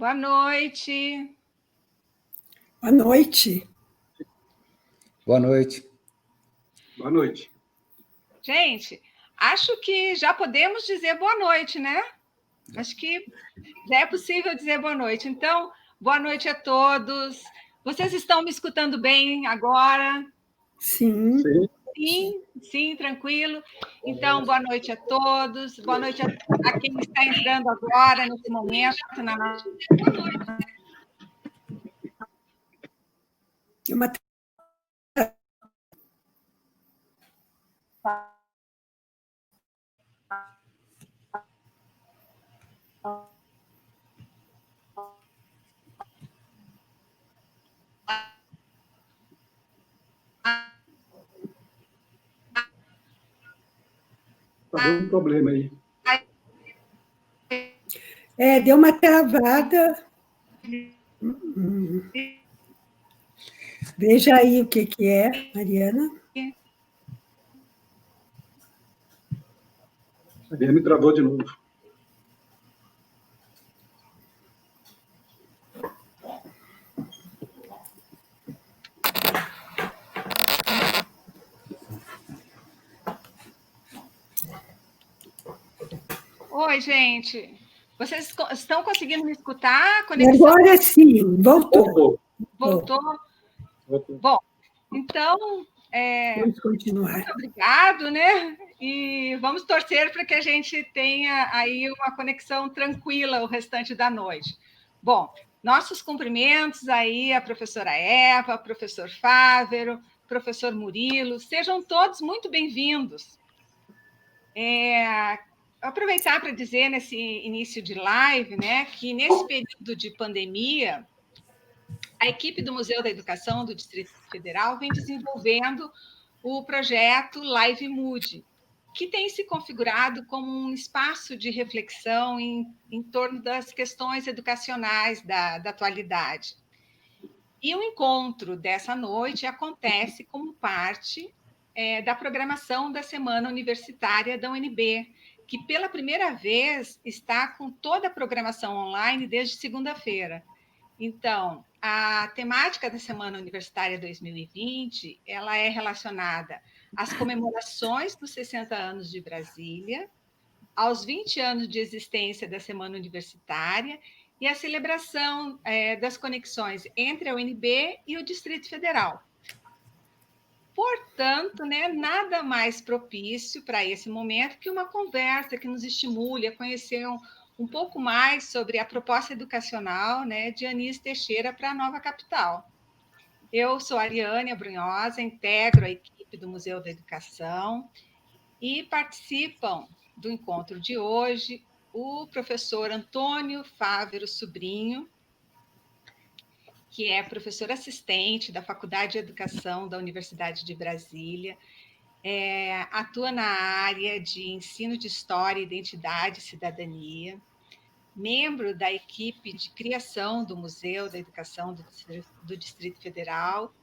Boa noite. Boa noite. Boa noite. Boa noite. Gente, acho que já podemos dizer boa noite, né? Acho que já é possível dizer boa noite. Então, boa noite a todos. Vocês estão me escutando bem agora? Sim. Sim, tranquilo. Então, boa noite a todos. Boa noite a quem está entrando agora, nesse momento, na nossa. Uma... Deu um problema aí. deu uma travada. Veja aí o que é, Mariana. A Mariana me travou de novo. Oi, gente. Vocês estão conseguindo me escutar? A conexão... Agora sim, voltou. Voltou? Bom, então... Vamos continuar. Muito obrigado, né? E vamos torcer para que a gente tenha aí uma conexão tranquila o restante da noite. Bom, nossos cumprimentos aí à professora Eva, professor Fávero, professor Murilo, sejam todos muito bem-vindos. Aproveitar para dizer nesse início de live, né, que nesse período de pandemia, a equipe do Museu da Educação do Distrito Federal vem desenvolvendo o projeto Live Mood, que tem se configurado como um espaço de reflexão em torno das questões educacionais da atualidade. E o encontro dessa noite acontece como parte da programação da Semana Universitária da UNB, que pela primeira vez está com toda a programação online desde segunda-feira. Então, a temática da Semana Universitária 2020, ela é relacionada às comemorações dos 60 anos de Brasília, aos 20 anos de existência da Semana Universitária e à celebração das conexões entre a UNB e o Distrito Federal. Portanto, né, nada mais propício para esse momento que uma conversa que nos estimule a conhecer um pouco mais sobre a proposta educacional, né, de Anísio Teixeira para a nova capital. Eu sou Ariane Abrunhosa, integro a equipe do Museu da Educação e participam do encontro de hoje o professor Antônio Fávero Sobrinho, que é professor assistente da Faculdade de Educação da Universidade de Brasília, atua na área de ensino de História, Identidade e Cidadania, membro da equipe de criação do Museu da Educação do Distrito Federal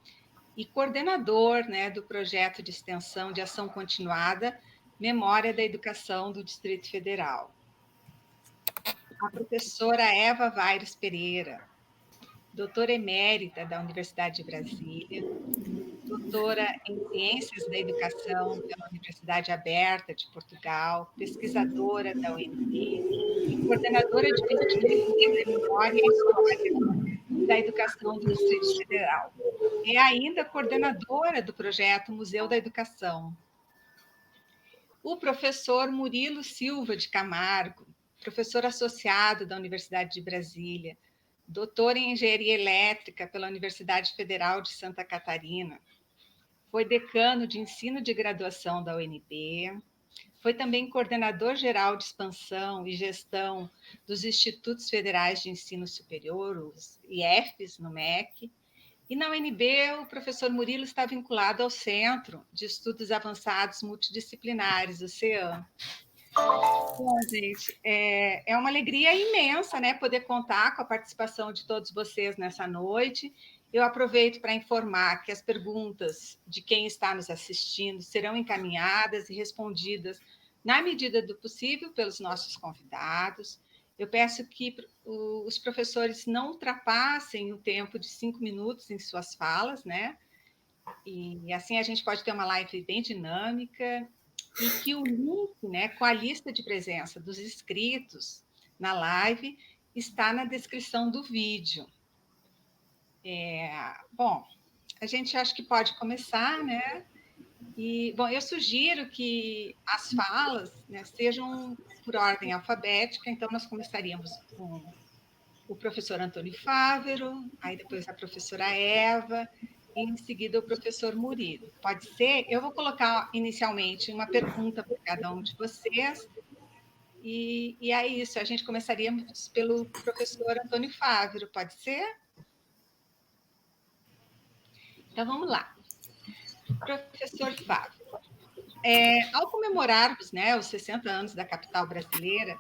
e coordenador, né, do projeto de extensão de ação continuada Memória da Educação do Distrito Federal. A professora Eva Vaires Pereira, doutora emérita da Universidade de Brasília, doutora em Ciências da Educação pela Universidade Aberta de Portugal, pesquisadora da UNB e coordenadora de pesquisa de Memória e História da Educação do Distrito Federal. É ainda coordenadora do projeto Museu da Educação. O professor Murilo Silva de Camargo, professor associado da Universidade de Brasília, doutor em Engenharia Elétrica pela Universidade Federal de Santa Catarina, foi decano de ensino de graduação da UNB, foi também coordenador geral de expansão e gestão dos Institutos Federais de Ensino Superior, os IEFs, no MEC, e na UNB o professor Murilo está vinculado ao Centro de Estudos Avançados Multidisciplinares, o CEAM. Bom, gente, é uma alegria imensa, né, poder contar com a participação de todos vocês nessa noite. Eu aproveito para informar que as perguntas de quem está nos assistindo serão encaminhadas e respondidas na medida do possível pelos nossos convidados. Eu peço que os professores não ultrapassem o tempo de 5 minutos em suas falas, né? E assim a gente pode ter uma live bem dinâmica e que o link, né, com a lista de presença dos inscritos na live está na descrição do vídeo. Bom, a gente acha que pode começar, né? E, bom, eu sugiro que as falas, né, sejam por ordem alfabética, então nós começaríamos com o professor Antônio Fávero, aí depois a professora Eva, e em seguida o professor Murilo. Pode ser? Eu vou colocar inicialmente uma pergunta para cada um de vocês, e é isso, a gente começaríamos pelo professor Antônio Fávero, pode ser? Então vamos lá. Professor Fávero, ao comemorarmos, né, os 60 anos da capital brasileira,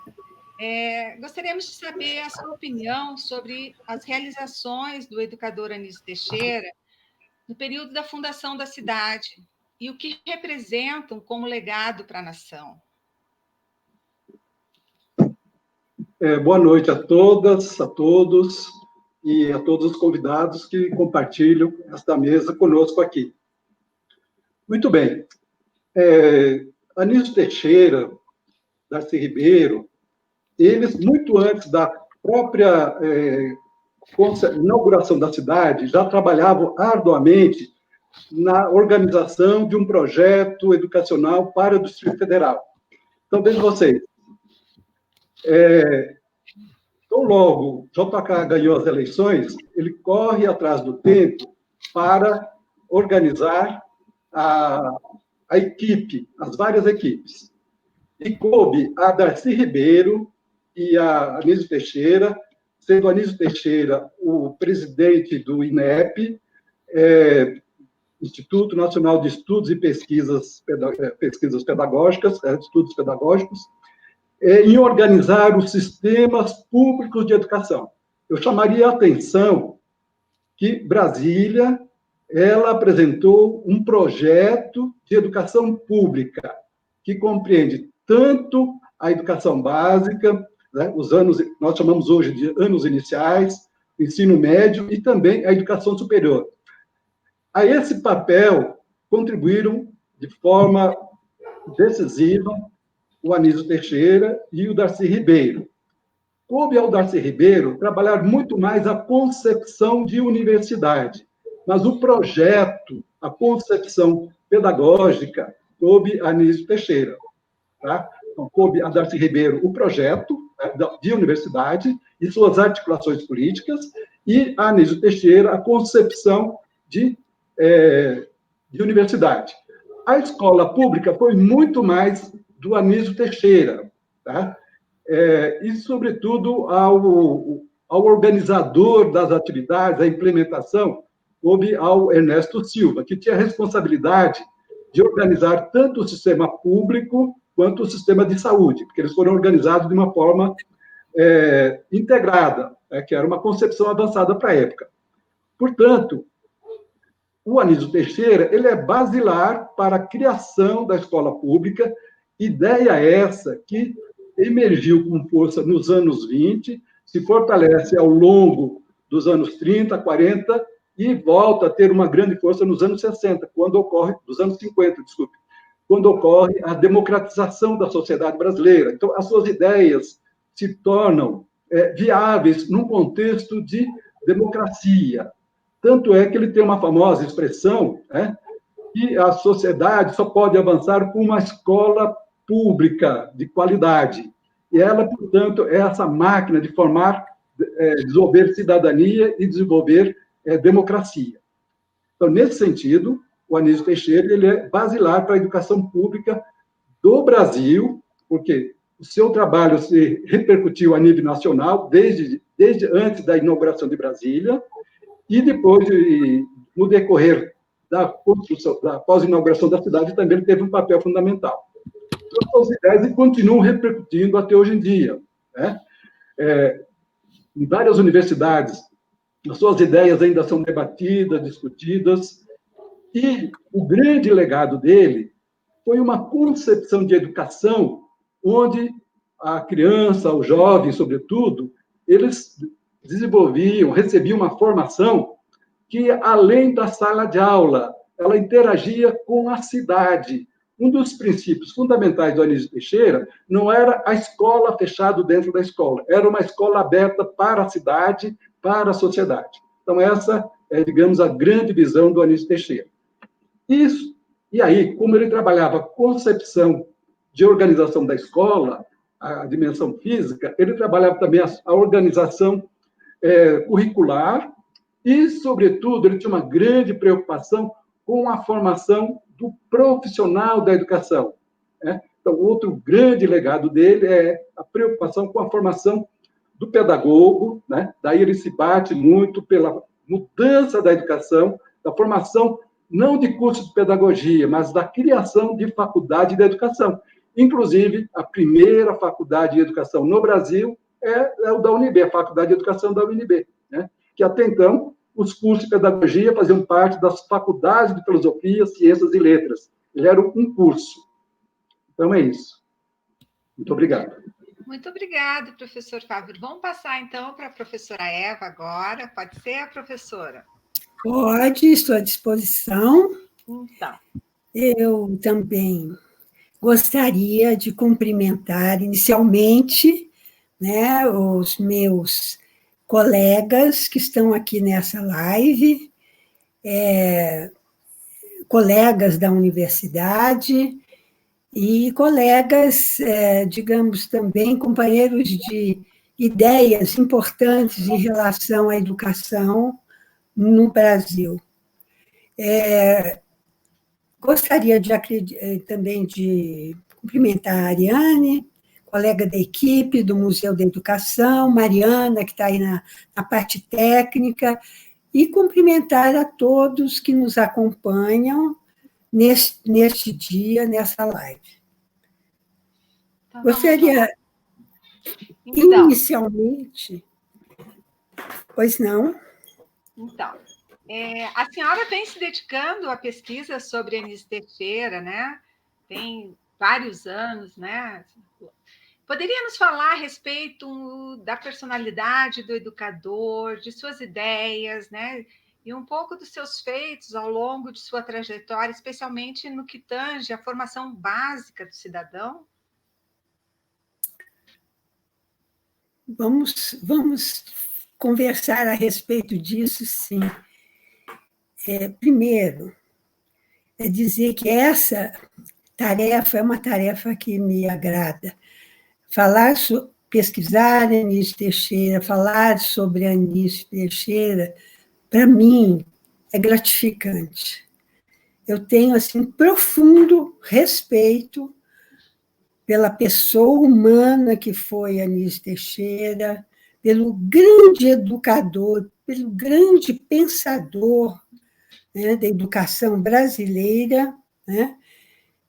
gostaríamos de saber a sua opinião sobre as realizações do educador Anísio Teixeira no período da fundação da cidade e o que representam como legado para a nação. Boa noite a todas, a todos e a todos os convidados que compartilham esta mesa conosco aqui. Muito bem. Anísio Teixeira, Darcy Ribeiro, eles, muito antes da própria inauguração da cidade, já trabalhavam arduamente na organização de um projeto educacional para o Distrito Federal. Então, vejam vocês, tão logo JK ganhou as eleições, ele corre atrás do tempo para organizar a equipe, as várias equipes. E coube a Darcy Ribeiro e a Anísio Teixeira, sendo Anísio Teixeira o presidente do INEP, Instituto Nacional de Estudos e Pesquisas Pedagógicas, Estudos Pedagógicos, em organizar os sistemas públicos de educação. Eu chamaria a atenção que Brasília, ela apresentou um projeto de educação pública que compreende tanto a educação básica, né, os anos, nós chamamos hoje de anos iniciais, ensino médio e também a educação superior. A esse papel contribuíram de forma decisiva o Anísio Teixeira e o Darcy Ribeiro. Coube ao Darcy Ribeiro trabalhar muito mais a concepção de universidade, mas o projeto, a concepção pedagógica, coube a Anísio Teixeira. Tá? Então, coube a Darcy Ribeiro o projeto de universidade e suas articulações políticas, e a Anísio Teixeira a concepção de universidade. A escola pública foi muito mais do Anísio Teixeira, tá? E, sobretudo, ao organizador das atividades, a implementação, coube ao Ernesto Silva, que tinha a responsabilidade de organizar tanto o sistema público quanto o sistema de saúde, porque eles foram organizados de uma forma integrada, que era uma concepção avançada para a época. Portanto, o Anísio Teixeira ele é basilar para a criação da escola pública, ideia essa que emergiu com força nos anos 20, se fortalece ao longo dos anos 30, 40 e volta a ter uma grande força nos anos 60, quando ocorre, dos anos 50, desculpe, quando ocorre a democratização da sociedade brasileira. Então, as suas ideias se tornam viáveis num contexto de democracia. Tanto é que ele tem uma famosa expressão, que a sociedade só pode avançar com uma escola pública de qualidade. E ela, portanto, é essa máquina de formar, desenvolver cidadania e desenvolver democracia. Então, nesse sentido, o Anísio Teixeira ele é basilar para a educação pública do Brasil, porque o seu trabalho se repercutiu a nível nacional, desde antes da inauguração de Brasília, e depois, no decorrer da construção, da pós-inauguração da cidade, também ele teve um papel fundamental. Então, as ideias continuam repercutindo até hoje em dia. Né? Em várias universidades, as suas ideias ainda são debatidas, discutidas, e o grande legado dele foi uma concepção de educação onde a criança, o jovem, sobretudo, eles recebiam uma formação que, além da sala de aula, ela interagia com a cidade. Um dos princípios fundamentais do Anísio Teixeira não era a escola fechada dentro da escola, era uma escola aberta para a cidade, para a sociedade. Então, essa é, digamos, a grande visão do Anísio Teixeira. Isso, e aí, como ele trabalhava a concepção de organização da escola, a dimensão física, ele trabalhava também a organização curricular e, sobretudo, ele tinha uma grande preocupação com a formação do profissional da educação. Né? Então, outro grande legado dele é a preocupação com a formação do pedagogo, né? Daí ele se bate muito pela mudança da educação, da formação não de cursos de pedagogia, mas da criação de faculdade de educação. Inclusive, a primeira faculdade de educação no Brasil é o da UNB, a Faculdade de Educação da UNB, né? Que até então os cursos de pedagogia faziam parte das faculdades de filosofia, ciências e letras. Ele era um curso. Então, é isso. Muito obrigado. Muito obrigada, professor Fábio. Vamos passar, então, para a professora Eva agora. Pode ser, professora? Pode, estou à disposição. Então. Eu também gostaria de cumprimentar inicialmente, né, os meus colegas que estão aqui nessa live, colegas da universidade e colegas, digamos, também companheiros de ideias importantes em relação à educação no Brasil. Gostaria também de cumprimentar a Ariane, colega da equipe do Museu da Educação, Mariana, que está aí na parte técnica, e cumprimentar a todos que nos acompanham neste dia, nessa live. Então, gostaria, inicialmente... Pois não? Então, a senhora vem se dedicando à pesquisa sobre Anísio Teixeira, né? Tem vários anos, né? Poderia nos falar a respeito da personalidade do educador, de suas ideias, né? E um pouco dos seus feitos ao longo de sua trajetória, especialmente no que tange a formação básica do cidadão? Vamos conversar a respeito disso, sim. Primeiro, é dizer que essa tarefa é uma tarefa que me agrada. Pesquisar Anísio Teixeira, falar sobre Anísio Teixeira, para mim, é gratificante. Eu tenho, assim, profundo respeito pela pessoa humana que foi Anísio Teixeira, pelo grande educador, pelo grande pensador, né, da educação brasileira, né,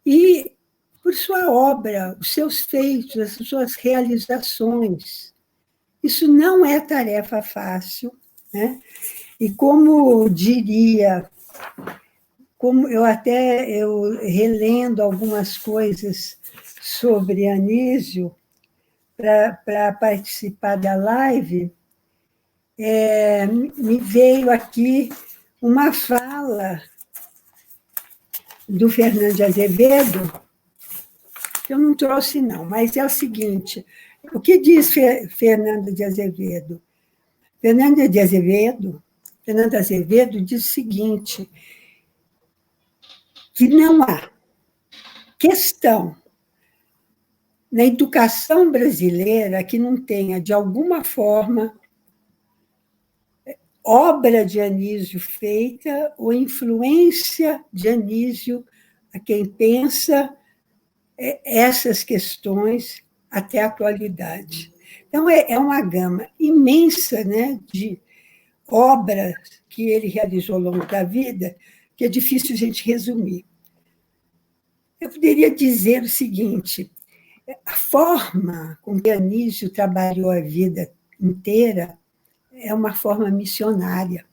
e por sua obra, os seus feitos, as suas realizações. Isso não é tarefa fácil, né? E como diria, eu relendo algumas coisas sobre Anísio para participar da live, me veio aqui uma fala do Fernando de Azevedo, que eu não trouxe, não, mas é o seguinte: o que diz Fernando de Azevedo? Fernando de Azevedo diz o seguinte, que não há questão na educação brasileira que não tenha, de alguma forma, obra de Anísio feita ou influência de Anísio a quem pensa essas questões até a atualidade. Então, é uma gama imensa, né, de obras que ele realizou ao longo da vida, que é difícil a gente resumir. Eu poderia dizer o seguinte: a forma com que Anísio trabalhou a vida inteira é uma forma missionária.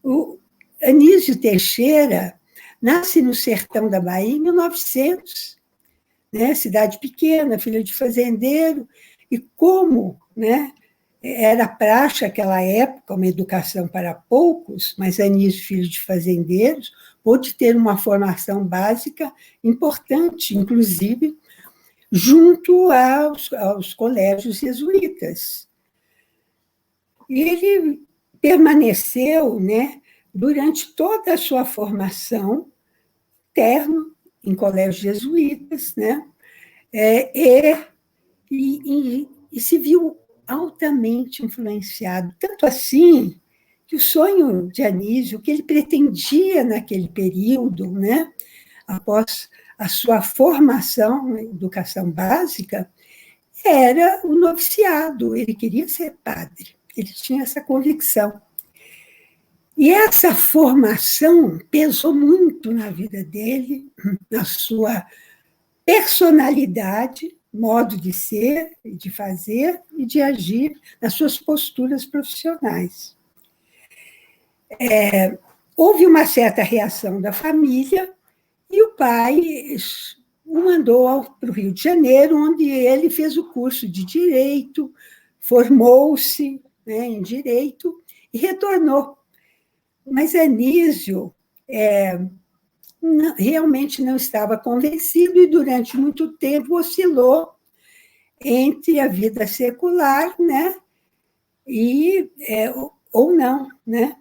O Anísio Teixeira nasce no sertão da Bahia em 1900. né, cidade pequena, filho de fazendeiro, e como, né, era praxe naquela época, uma educação para poucos, mas Anísio, filho de fazendeiros, pôde ter uma formação básica importante, inclusive, junto aos colégios jesuítas. E ele permaneceu, né, durante toda a sua formação, interno, em colégios jesuítas, né, e se viu altamente influenciado, tanto assim que o sonho de Anísio, o que ele pretendia naquele período, né, após a sua formação na educação básica, era o noviciado, ele queria ser padre, ele tinha essa convicção. E essa formação pesou muito na vida dele, na sua personalidade, modo de ser, de fazer e de agir nas suas posturas profissionais. Houve uma certa reação da família e o pai o mandou para o Rio de Janeiro, onde ele fez o curso de Direito, formou-se, né, em Direito e retornou. Mas Anísio realmente não estava convencido e, durante muito tempo, oscilou entre a vida secular, né, e, ou não, né,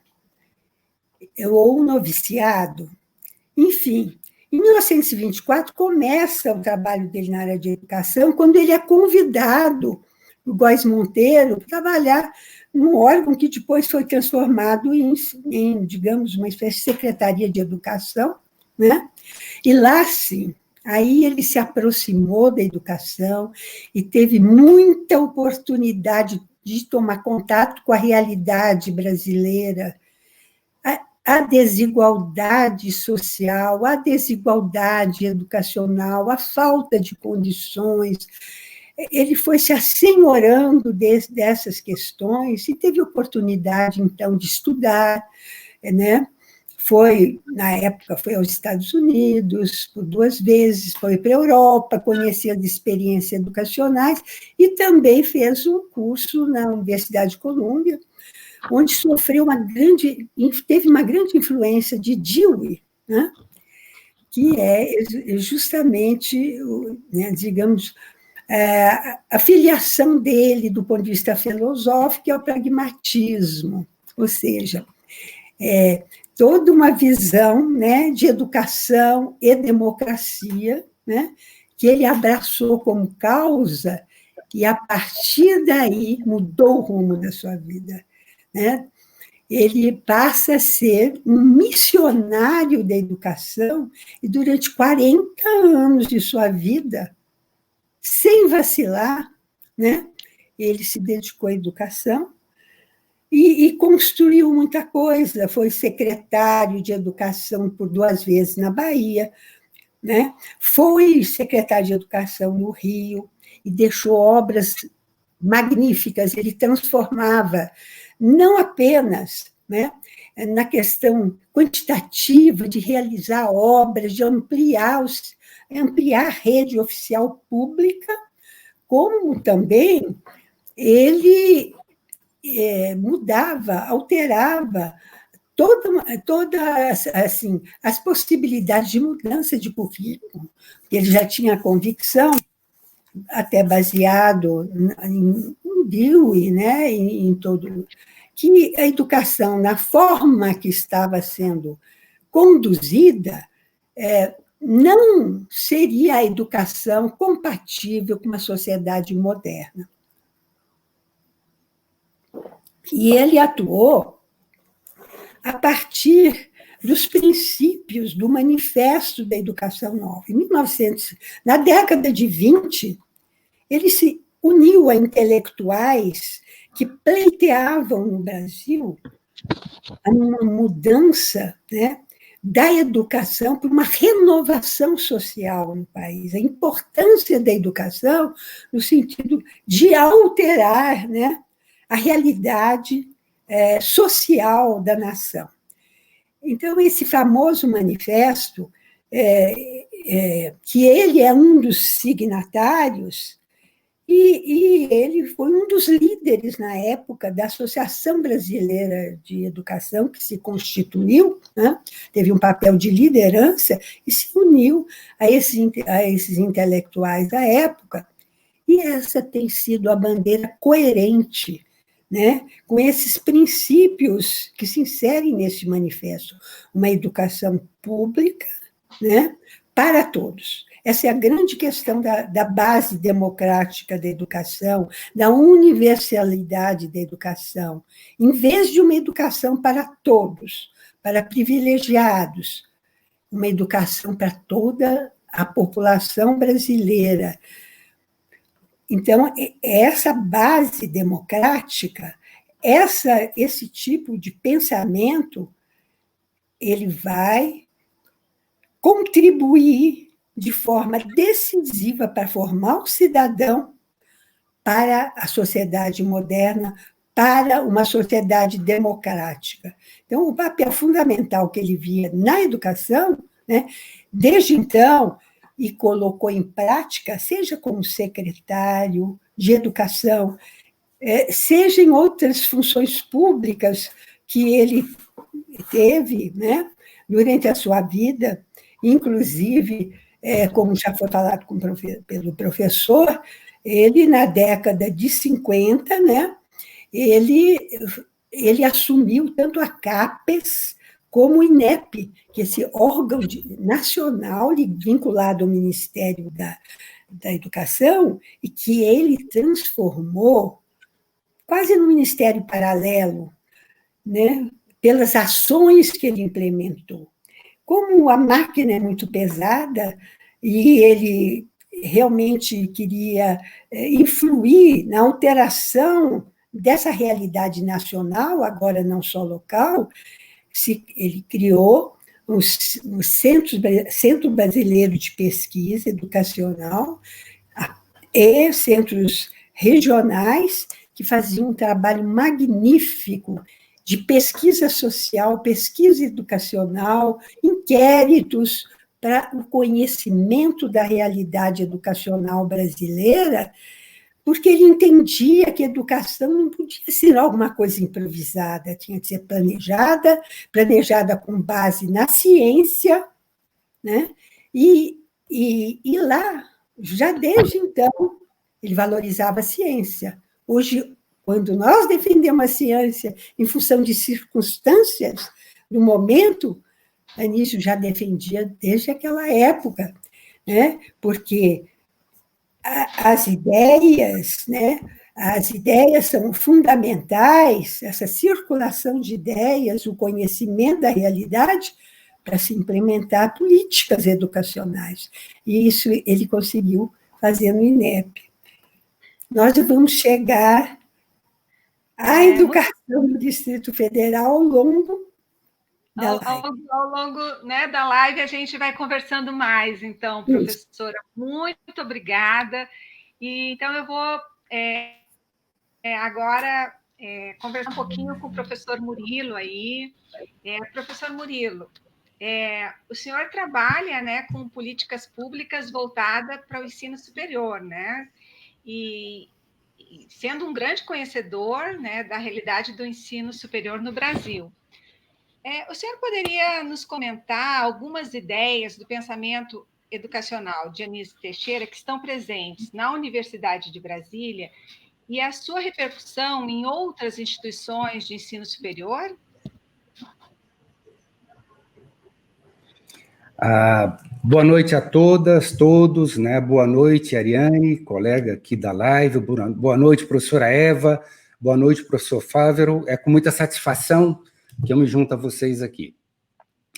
ou o noviciado. Enfim, em 1924, começa o trabalho dele na área de educação, quando ele é convidado por Góes Monteiro para trabalhar num órgão que depois foi transformado em, digamos, uma espécie de secretaria de educação, né? E lá, sim, aí ele se aproximou da educação e teve muita oportunidade de tomar contato com a realidade brasileira, a desigualdade social, a desigualdade educacional, a falta de condições. Ele foi se assenhorando dessas questões e teve oportunidade, então, de estudar, né? Na época, foi aos Estados Unidos por 2 vezes, foi para a Europa, conhecer as experiências educacionais e também fez um curso na Universidade de Colômbia, onde teve uma grande influência de Dewey, né? Que é justamente, né, digamos, a filiação dele do ponto de vista filosófico ao pragmatismo, ou seja, toda uma visão, né, de educação e democracia, né, que ele abraçou como causa e, a partir daí, mudou o rumo da sua vida, né? Ele passa a ser um missionário da educação e, durante 40 anos de sua vida, sem vacilar, né, ele se dedicou à educação e construiu muita coisa. Foi secretário de educação por 2 vezes na Bahia, né? Foi secretário de educação no Rio e deixou obras magníficas. Ele transformava não apenas, né, na questão quantitativa de realizar obras, de ampliar a rede oficial pública, como também ele mudava, alterava todas assim, as possibilidades de mudança de currículo. Ele já tinha a convicção, até baseado em Dewey, né, em todo, que a educação, na forma que estava sendo conduzida, não seria a educação compatível com uma sociedade moderna. E ele atuou a partir dos princípios do Manifesto da Educação Nova. Na década de 20, ele se uniu a intelectuais que pleiteavam no Brasil uma mudança, né, da educação para uma renovação social no país, a importância da educação no sentido de alterar, né, a realidade social da nação. Então, esse famoso manifesto que ele é um dos signatários, e ele foi um dos líderes, na época, da Associação Brasileira de Educação, que se constituiu, né? Teve um papel de liderança e se uniu a esses intelectuais da época, e essa tem sido a bandeira coerente, né, com esses princípios que se inserem nesse manifesto. Uma educação pública, né, para todos. Essa é a grande questão da base democrática da educação, da universalidade da educação. Em vez de uma educação para todos, para privilegiados, uma educação para toda a população brasileira. Então, essa base democrática, esse tipo de pensamento, ele vai contribuir de forma decisiva para formar o cidadão para a sociedade moderna, para uma sociedade democrática. Então, o papel fundamental que ele via na educação, né, desde então, e colocou em prática, seja como secretário de educação, seja em outras funções públicas que ele teve, né, durante a sua vida, inclusive, como já foi falado pelo professor, ele, na década de 50, né, ele assumiu tanto a CAPES como o INEP, que é esse órgão nacional vinculado ao Ministério da Educação, e que ele transformou quase num ministério paralelo, né, pelas ações que ele implementou. Como a máquina é muito pesada, e ele realmente queria influir na alteração dessa realidade nacional, agora não só local, ele criou o Centro Brasileiro de Pesquisa Educacional e centros regionais que faziam um trabalho magnífico de pesquisa social, pesquisa educacional, inquéritos para o conhecimento da realidade educacional brasileira, porque ele entendia que a educação não podia ser alguma coisa improvisada, tinha que ser planejada com base na ciência, né? E lá, já desde então, ele valorizava a ciência. Hoje, quando nós defendemos a ciência em função de circunstâncias do momento, Anísio já defendia desde aquela época, né? Porque as ideias, né? As ideias são fundamentais, essa circulação de ideias, o conhecimento da realidade, para se implementar políticas educacionais. E isso ele conseguiu fazer no INEP. Nós vamos chegar à educação do Distrito Federal ao longo da live. Ao longo, né, da live, a gente vai conversando mais. Então, professora, muito obrigada. E, então, eu vou agora conversar um pouquinho com o professor Murilo aí. Professor Murilo, o senhor trabalha, né, com políticas públicas voltadas para o ensino superior, né? E sendo um grande conhecedor, né, da realidade do ensino superior no Brasil. O senhor poderia nos comentar algumas ideias do pensamento educacional de Anísio Teixeira que estão presentes na Universidade de Brasília e a sua repercussão em outras instituições de ensino superior? Boa noite a todas, todos, né? Boa noite, Ariane, colega aqui da live. Boa noite, professora Eva. Boa noite, professor Fávero. É com muita satisfação que eu me junto a vocês aqui.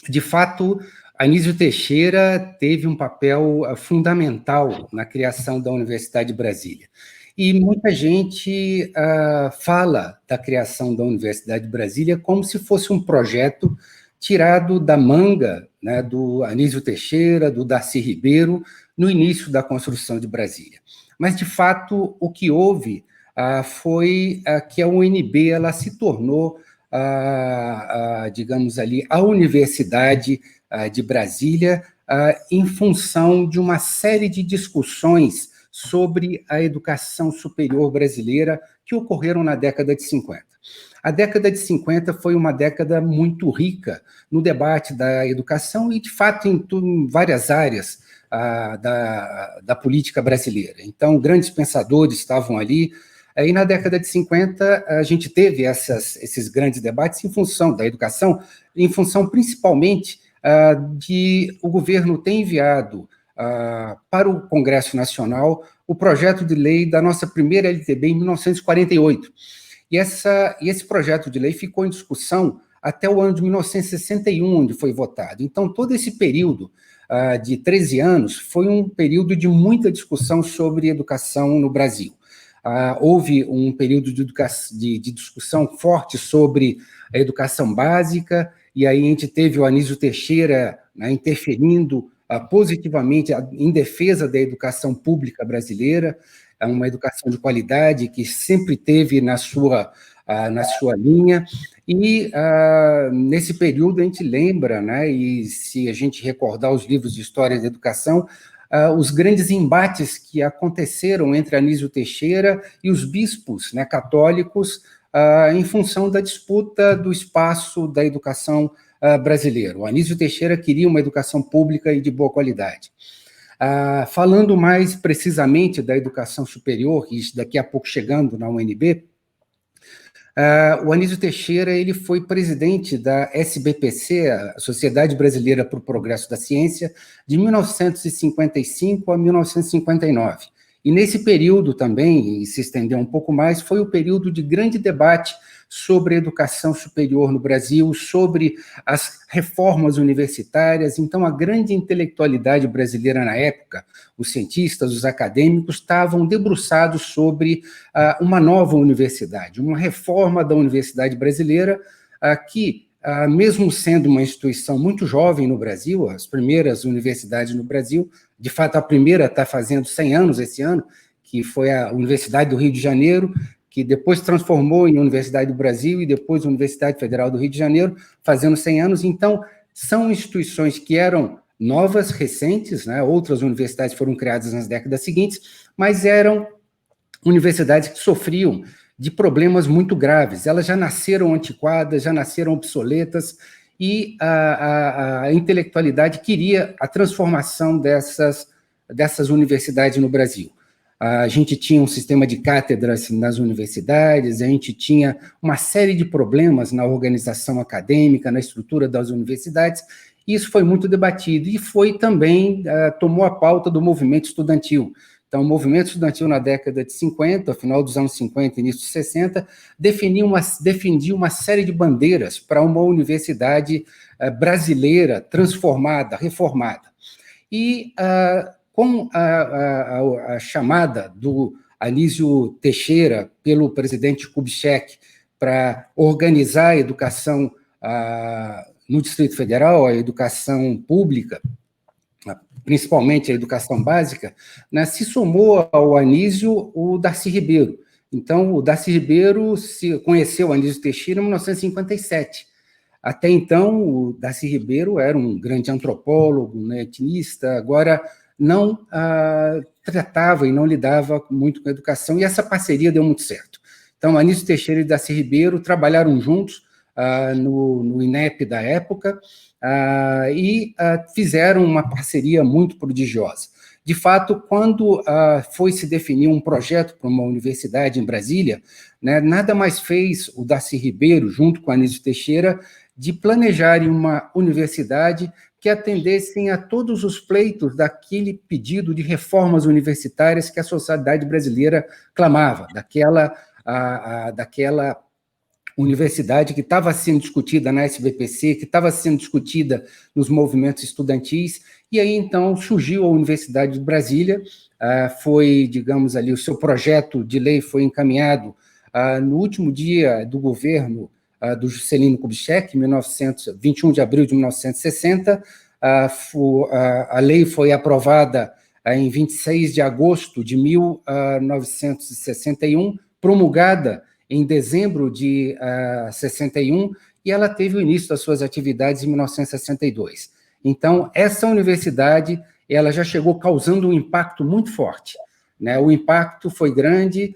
De fato, Anísio Teixeira teve um papel fundamental na criação da Universidade de Brasília. E muita gente fala da criação da Universidade de Brasília como se fosse um projeto tirado da manga, né, do Anísio Teixeira, do Darcy Ribeiro, no início da construção de Brasília. Mas, de fato, o que houve foi que a UNB ela se tornou, digamos ali, a Universidade de Brasília em função de uma série de discussões sobre a educação superior brasileira que ocorreram na década de 50. A década de 50 foi uma década muito rica no debate da educação e, de fato, em várias áreas da política brasileira. Então, grandes pensadores estavam ali, e na década de 50 a gente teve esses grandes debates em função da educação, em função principalmente de o governo ter enviado para o Congresso Nacional o projeto de lei da nossa primeira LTB em 1948. E esse projeto de lei ficou em discussão até o ano de 1961, onde foi votado. Então, todo esse período de 13 anos foi um período de muita discussão sobre educação no Brasil. Houve um período de discussão forte sobre a educação básica, e aí a gente teve o Anísio Teixeira, né, interferindo positivamente em defesa da educação pública brasileira, uma educação de qualidade que sempre teve na sua linha, e nesse período a gente lembra, né, e se a gente recordar os livros de história da educação, os grandes embates que aconteceram entre Anísio Teixeira e os bispos, né, católicos, em função da disputa do espaço da educação brasileira. O Anísio Teixeira queria uma educação pública e de boa qualidade. Falando mais precisamente da educação superior, e daqui a pouco chegando na UNB, o Anísio Teixeira ele foi presidente da SBPC, a Sociedade Brasileira para o Progresso da Ciência, de 1955 a 1959. E nesse período também, e se estender um pouco mais, foi o período de grande debate sobre a educação superior no Brasil, sobre as reformas universitárias. Então, a grande intelectualidade brasileira na época, os cientistas, os acadêmicos, estavam debruçados sobre uma nova universidade, uma reforma da universidade brasileira, que, mesmo sendo uma instituição muito jovem no Brasil, as primeiras universidades no Brasil, de fato, a primeira está fazendo 100 anos esse ano, que foi a Universidade do Rio de Janeiro, que depois transformou em Universidade do Brasil e depois Universidade Federal do Rio de Janeiro, fazendo 100 anos. Então, são instituições que eram novas, recentes, né? Outras universidades foram criadas nas décadas seguintes, mas eram universidades que sofriam de problemas muito graves. Elas já nasceram antiquadas, já nasceram obsoletas, e a intelectualidade queria a transformação dessas universidades no Brasil. A gente tinha um sistema de cátedras nas universidades, a gente tinha uma série de problemas na organização acadêmica, na estrutura das universidades, e isso foi muito debatido, e foi também, tomou a pauta do movimento estudantil. Então, o movimento estudantil na década de 50, final dos anos 50, início dos 60, defendia uma série de bandeiras para uma universidade brasileira transformada, reformada. E com a chamada do Anísio Teixeira pelo presidente Kubitschek para organizar a educação no Distrito Federal, a educação pública, principalmente a educação básica, né, se somou ao Anísio o Darcy Ribeiro. Então, o Darcy Ribeiro conheceu o Anísio Teixeira em 1957. Até então, o Darcy Ribeiro era um grande antropólogo, né, etnista, agora não tratava e não lidava muito com a educação, e essa parceria deu muito certo. Então, Anísio Teixeira e Darcy Ribeiro trabalharam juntos no INEP da época, e fizeram uma parceria muito prodigiosa. De fato, quando foi se definir um projeto para uma universidade em Brasília, né, nada mais fez o Darcy Ribeiro, junto com Anísio Teixeira, de planejarem uma universidade que atendessem a todos os pleitos daquele pedido de reformas universitárias que a sociedade brasileira clamava, daquela universidade que estava sendo discutida na SBPC, que estava sendo discutida nos movimentos estudantis, e aí, então, surgiu a Universidade de Brasília, foi, digamos ali, o seu projeto de lei foi encaminhado no último dia do governo do Juscelino Kubitschek, 21 de abril de 1960, a lei foi aprovada em 26 de agosto de 1961, promulgada em dezembro de 61, e ela teve o início das suas atividades em 1962. Então, essa universidade ela já chegou causando um impacto muito forte, né? O impacto foi grande,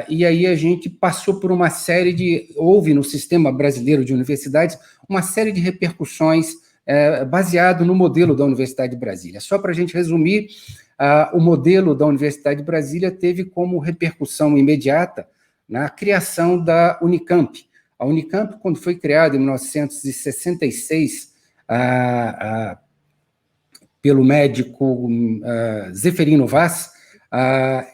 e aí a gente passou por uma série houve no sistema brasileiro de universidades uma série de repercussões baseado no modelo da Universidade de Brasília. Só para a gente resumir, o modelo da Universidade de Brasília teve como repercussão imediata na criação da Unicamp. A Unicamp, quando foi criada em 1966, pelo médico Zeferino Vaz,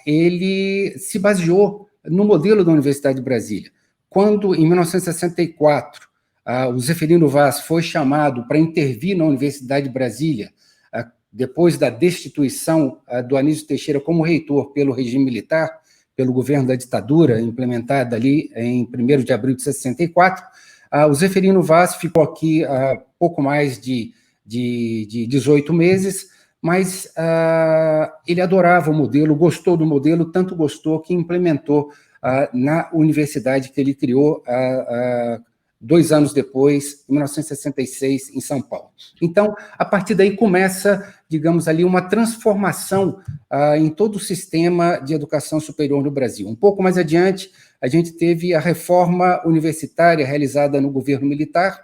ele se baseou no modelo da Universidade de Brasília. Quando, em 1964, o Zeferino Vaz foi chamado para intervir na Universidade de Brasília, depois da destituição do Anísio Teixeira como reitor pelo regime militar, pelo governo da ditadura, implementada ali em 1º de abril de 64, o Zeferino Vaz ficou aqui há pouco mais de 18 meses, mas ele adorava o modelo, gostou do modelo, tanto gostou que implementou na universidade que ele criou 2 anos depois, em 1966, em São Paulo. Então, a partir daí começa, digamos ali, uma transformação em todo o sistema de educação superior no Brasil. Um pouco mais adiante, a gente teve a reforma universitária realizada no governo militar,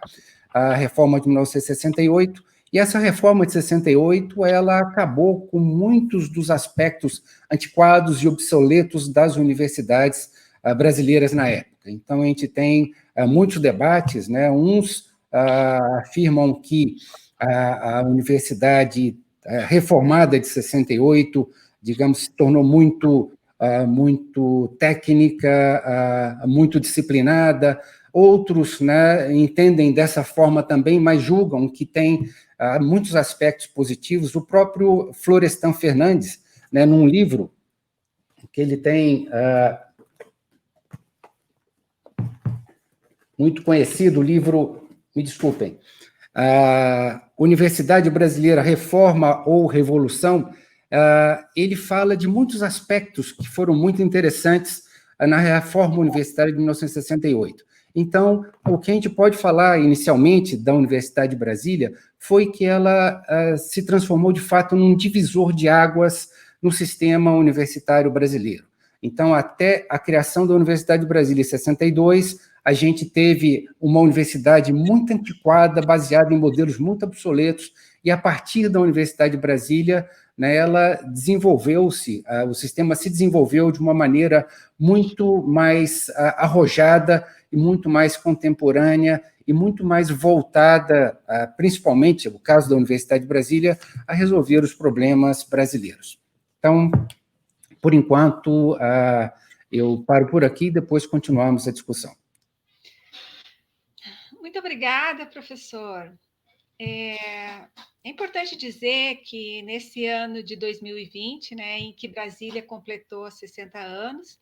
a reforma de 1968, e essa reforma de 68, ela acabou com muitos dos aspectos antiquados e obsoletos das universidades brasileiras na época. Então, a gente tem muitos debates, né? Uns afirmam que a universidade reformada de 68, digamos, se tornou muito técnica, muito disciplinada. Outros, né, entendem dessa forma também, mas julgam que tem muitos aspectos positivos. O próprio Florestan Fernandes, né, num livro que ele tem muito conhecido, o livro, me desculpem, Universidade Brasileira, Reforma ou Revolução, ele fala de muitos aspectos que foram muito interessantes na reforma universitária de 1968. Então, o que a gente pode falar inicialmente da Universidade de Brasília foi que ela se transformou, de fato, num divisor de águas no sistema universitário brasileiro. Então, até a criação da Universidade de Brasília em 62, a gente teve uma universidade muito antiquada, baseada em modelos muito obsoletos, e a partir da Universidade de Brasília, né, ela desenvolveu-se, o sistema se desenvolveu de uma maneira muito mais arrojada e muito mais contemporânea e muito mais voltada, principalmente, no caso da Universidade de Brasília, a resolver os problemas brasileiros. Então, por enquanto, eu paro por aqui e depois continuamos a discussão. Muito obrigada, professor. É importante dizer que nesse ano de 2020, né, em que Brasília completou 60 anos,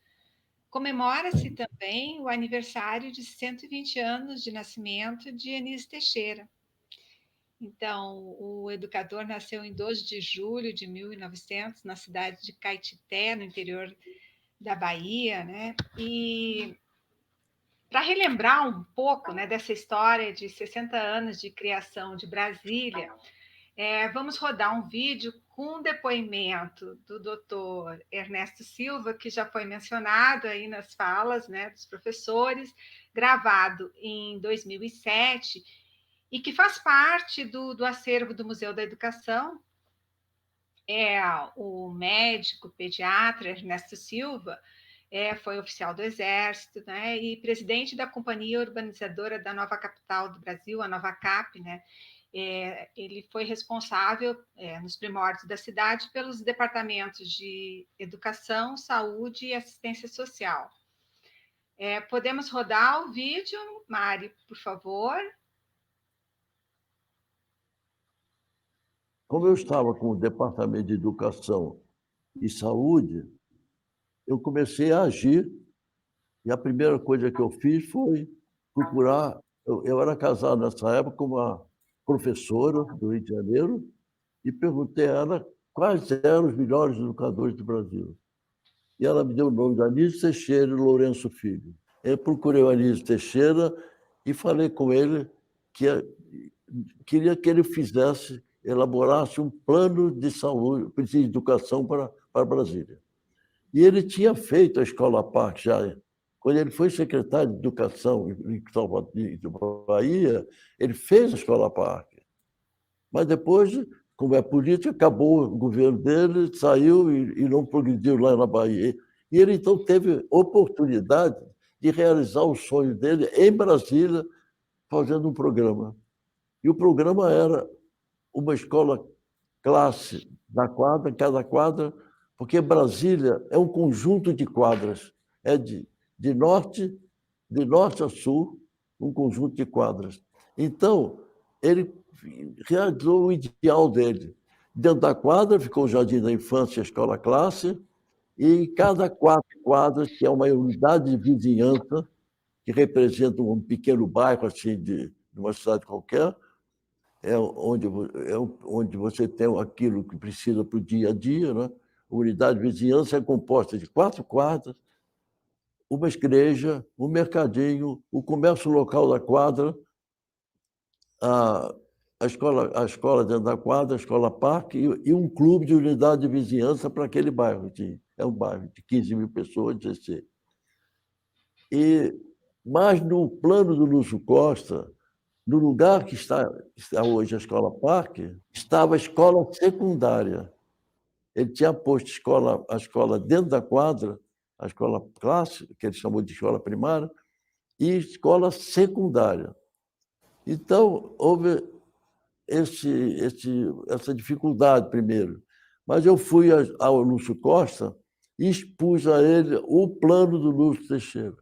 comemora-se também o aniversário de 120 anos de nascimento de Anísio Teixeira. Então, o educador nasceu em 12 de julho de 1900, na cidade de Caetité, no interior da Bahia, né? E para relembrar um pouco, né, dessa história de 60 anos de criação de Brasília, vamos rodar um vídeo com um depoimento do doutor Ernesto Silva, que já foi mencionado aí nas falas, né, dos professores, gravado em 2007, e que faz parte do acervo do Museu da Educação. O médico pediatra Ernesto Silva foi oficial do Exército, né, e presidente da Companhia Urbanizadora da Nova Capital do Brasil, a Nova Cap, né. Ele foi responsável, nos primórdios da cidade, pelos departamentos de Educação, Saúde e Assistência Social. Podemos rodar o vídeo, Mari, por favor? Como eu estava com o Departamento de Educação e Saúde, eu comecei a agir, e a primeira coisa que eu fiz foi procurar... Eu era casado nessa época com uma professora do Rio de Janeiro e perguntei a ela quais eram os melhores educadores do Brasil. E ela me deu o nome de Anísio Teixeira e Lourenço Filho. Eu procurei o Anísio Teixeira e falei com ele que queria que ele elaborasse um plano de saúde, de educação para Brasília. E ele tinha feito a Escola Parque já. Quando ele foi secretário de Educação em Bahia, ele fez a Escola Parque. Mas depois, como é política, acabou o governo dele, saiu e não progrediu lá na Bahia. E ele, então, teve oportunidade de realizar o sonho dele em Brasília, fazendo um programa. E o programa era uma escola classe da quadra, cada quadra, porque Brasília é um conjunto de quadras, é de norte a sul, um conjunto de quadras. Então, ele realizou o ideal dele. Dentro da quadra ficou o Jardim da Infância, a escola classe, e em cada 4 quadras, que é uma unidade de vizinhança, que representa um pequeno bairro assim, de uma cidade qualquer, é onde você tem aquilo que precisa para o dia a dia, né? A unidade de vizinhança é composta de 4 quadras, uma igreja, um mercadinho, o comércio local da quadra, a escola dentro da quadra, a escola parque e um clube de unidade de vizinhança para aquele bairro. É um bairro de 15 mil pessoas, 16. Mas no plano do Lúcio Costa, no lugar que está hoje a escola parque, estava a escola secundária. Ele tinha posto a escola dentro da quadra, a escola classe, que ele chamou de escola primária, e escola secundária. Então, houve essa dificuldade primeiro. Mas eu fui ao Lúcio Costa e expus a ele o plano do Lúcio Teixeira.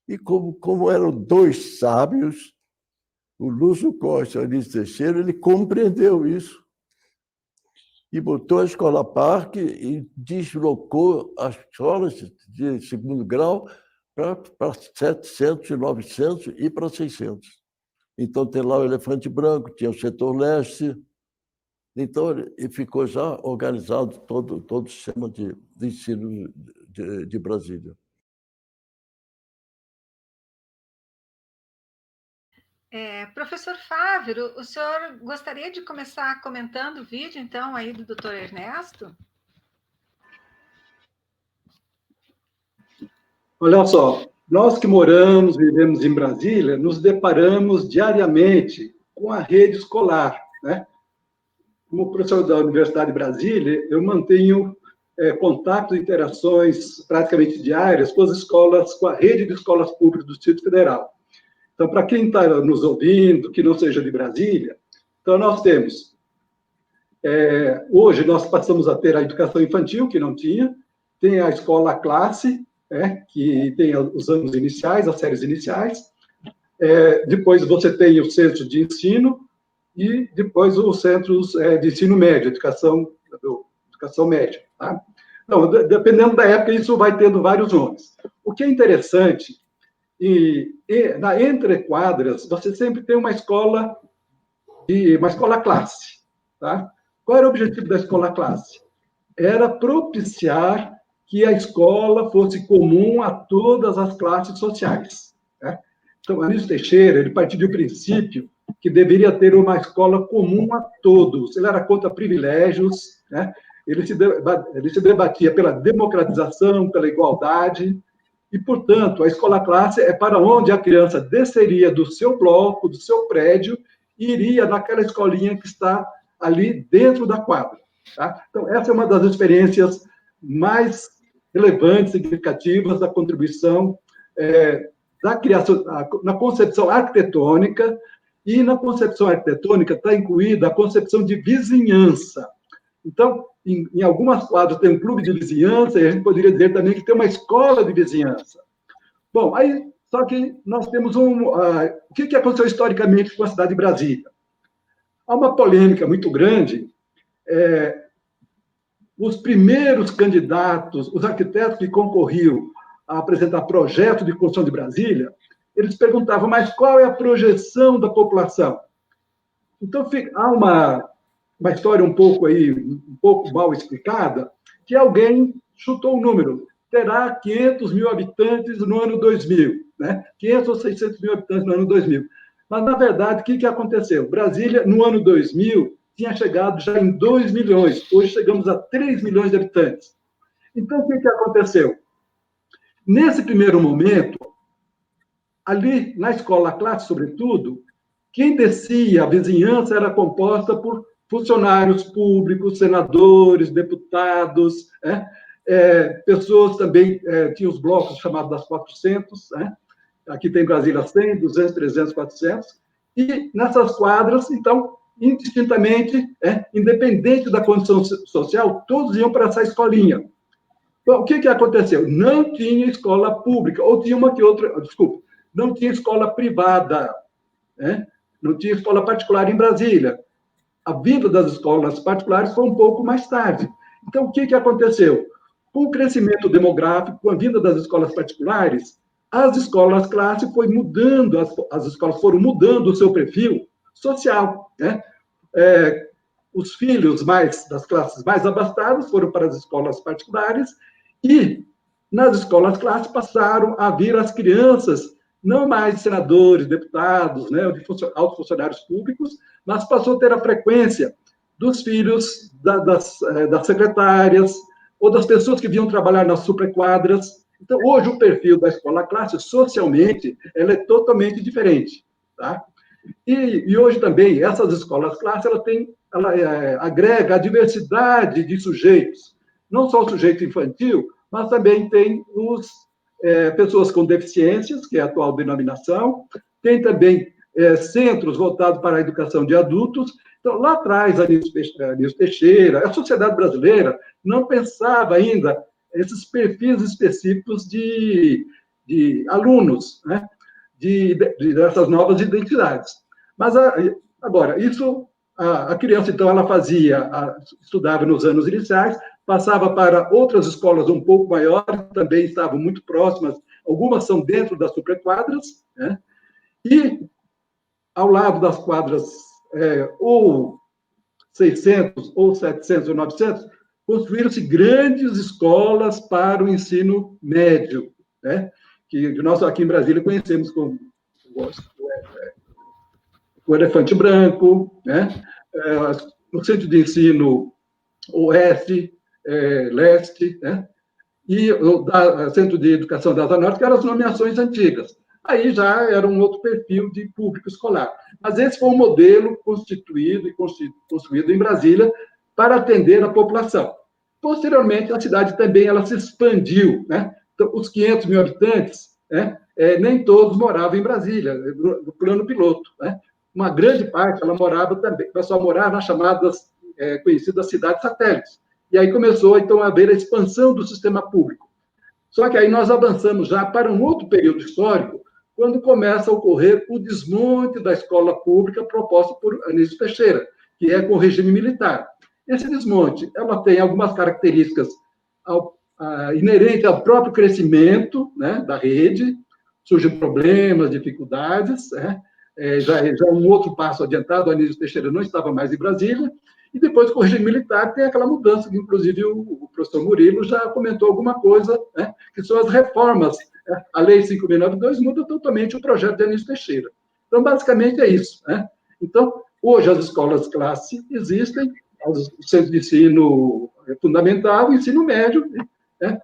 E como eram 2 sábios, o Lúcio Costa e o Anísio Teixeira, ele compreendeu isso e botou a escola parque e deslocou as escolas de segundo grau para 700 e 900 e para 600. Então, tem lá o Elefante Branco, tinha o setor leste. Então, e ficou já organizado todo o sistema de ensino de Brasília. Professor Fávero, o senhor gostaria de começar comentando o vídeo, então, aí do doutor Ernesto? Olha só, nós que moramos, vivemos em Brasília, nos deparamos diariamente com a rede escolar, né? Como professor da Universidade de Brasília, eu mantenho contato e interações praticamente diárias com as escolas, com a rede de escolas públicas do Distrito Federal. Então, para quem está nos ouvindo, que não seja de Brasília, então nós temos, hoje nós passamos a ter a educação infantil, que não tinha, tem a escola classe, que tem os anos iniciais, as séries iniciais, depois você tem o centro de ensino e depois os centros de ensino médio, educação média. Tá? Então, dependendo da época, isso vai tendo vários nomes. O que é interessante, entre quadras, você sempre tem uma escola classe. Tá? Qual era o objetivo da escola classe? Era propiciar que a escola fosse comum a todas as classes sociais. Né? Então, Anísio Teixeira, ele partiu do princípio que deveria ter uma escola comum a todos. Ele era contra privilégios, né? Ele se debatia pela democratização, pela igualdade, e, portanto, a escola classe é para onde a criança desceria do seu bloco, do seu prédio, e iria naquela escolinha que está ali dentro da quadra. Tá? Então, essa é uma das experiências mais relevantes, significativas da contribuição da criação, na concepção arquitetônica, e na concepção arquitetônica está incluída a concepção de vizinhança. Então, em algumas quadras tem um clube de vizinhança, e a gente poderia dizer também que tem uma escola de vizinhança. Bom, aí, só que nós temos o que aconteceu historicamente com a cidade de Brasília? Há uma polêmica muito grande. Os primeiros candidatos, os arquitetos que concorriam a apresentar projeto de construção de Brasília, eles perguntavam, mas qual é a projeção da população? Então, há uma história um pouco mal explicada, que alguém chutou o número. Terá 500 mil habitantes no ano 2000, né? 500 ou 600 mil habitantes no ano 2000. Mas, na verdade, o que aconteceu? Brasília, no ano 2000, tinha chegado já em 2 milhões. Hoje chegamos a 3 milhões de habitantes. Então, o que aconteceu? Nesse primeiro momento, ali na escola classe, sobretudo, quem descia, a vizinhança era composta por funcionários públicos, senadores, deputados, pessoas também, tinha os blocos chamados das 400, aqui tem Brasília 100, 200, 300, 400, e nessas quadras, então, indistintamente, independente da condição social, todos iam para essa escolinha. Bom, o que aconteceu? Não tinha escola pública, ou tinha uma que outra, desculpa, não tinha escola privada, não tinha escola particular em Brasília. A vinda das escolas particulares foi um pouco mais tarde. Então, o que aconteceu? Com o crescimento demográfico, com a vinda das escolas particulares, as escolas classe foi mudando, as escolas foram mudando o seu perfil social, os filhos das classes mais abastadas foram para as escolas particulares e, nas escolas classe, passaram a vir as crianças, não mais senadores, deputados, altos funcionários públicos, mas passou a ter a frequência dos filhos das secretárias ou das pessoas que vinham trabalhar nas superquadras. Então, hoje, o perfil da escola classe, socialmente, ela é totalmente diferente. Tá? E hoje também, essas escolas classe, ela agrega a diversidade de sujeitos, não só o sujeito infantil, mas também tem pessoas com deficiências, que é a atual denominação, tem também centros voltados para a educação de adultos. Então, lá atrás, Anísio Teixeira, a sociedade brasileira não pensava ainda esses perfis específicos de alunos, dessas novas identidades. Mas, agora, isso, a criança, então, ela estudava nos anos iniciais, passava para outras escolas um pouco maiores, também estavam muito próximas, algumas são dentro das superquadras, e ao lado das quadras, ou 600, ou 700, ou 900, construíram-se grandes escolas para o ensino médio, que nós aqui em Brasília conhecemos como o Elefante Branco, no Centro de Ensino Oeste, Leste, e o Centro de Educação da Asa Norte, que eram as nomeações antigas. Aí já era um outro perfil de público escolar. Mas esse foi um modelo constituído e construído em Brasília para atender a população. Posteriormente, a cidade também ela se expandiu. Então, os 500 mil habitantes, nem todos moravam em Brasília, no plano piloto. Uma grande parte, ela morava também, começou a morar nas chamadas, conhecidas cidades satélites. E aí começou, então, a haver a expansão do sistema público. Só que aí nós avançamos já para um outro período histórico, quando começa a ocorrer o desmonte da escola pública proposta por Anísio Teixeira, que é com o regime militar. Esse desmonte, ela tem algumas características inerentes ao próprio crescimento da rede, surgem problemas, dificuldades, já é um outro passo adiantado, Anísio Teixeira não estava mais em Brasília, e depois, com o regime militar, tem aquela mudança, que inclusive o professor Murilo já comentou alguma coisa, que são as reformas. A Lei 5.092 muda totalmente o projeto de Anísio Teixeira. Então, basicamente, é isso. Então, hoje, as escolas classe existem, os centros de ensino fundamental e ensino médio,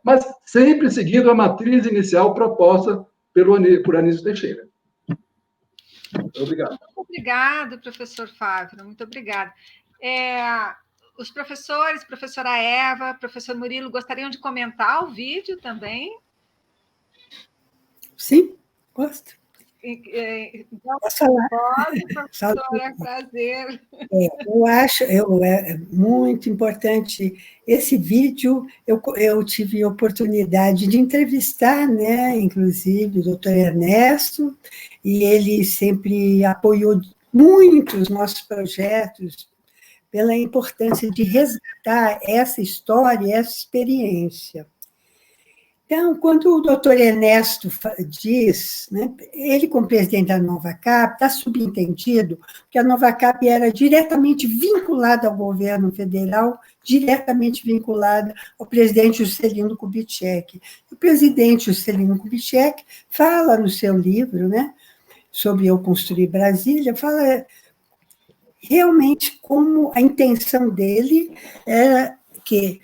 mas sempre seguindo a matriz inicial proposta por Anísio Teixeira. Obrigado. Muito obrigado, professor Fávero, muito obrigada. Os professores, professora Eva, professor Murilo, gostariam de comentar o vídeo também? Sim, gosto. Então, posso falar? Pode, professora, é prazer. Eu acho muito importante esse vídeo. Eu tive a oportunidade de entrevistar, inclusive, o doutor Ernesto, e ele sempre apoiou muito os nossos projetos pela importância de resgatar essa história, essa experiência. Então, quando o doutor Ernesto diz, ele como presidente da Nova Cap, está subentendido que a Nova Cap era diretamente vinculada ao governo federal, diretamente vinculada ao presidente Juscelino Kubitschek. O presidente Juscelino Kubitschek fala no seu livro, sobre Eu Construir Brasília, fala realmente como a intenção dele era que,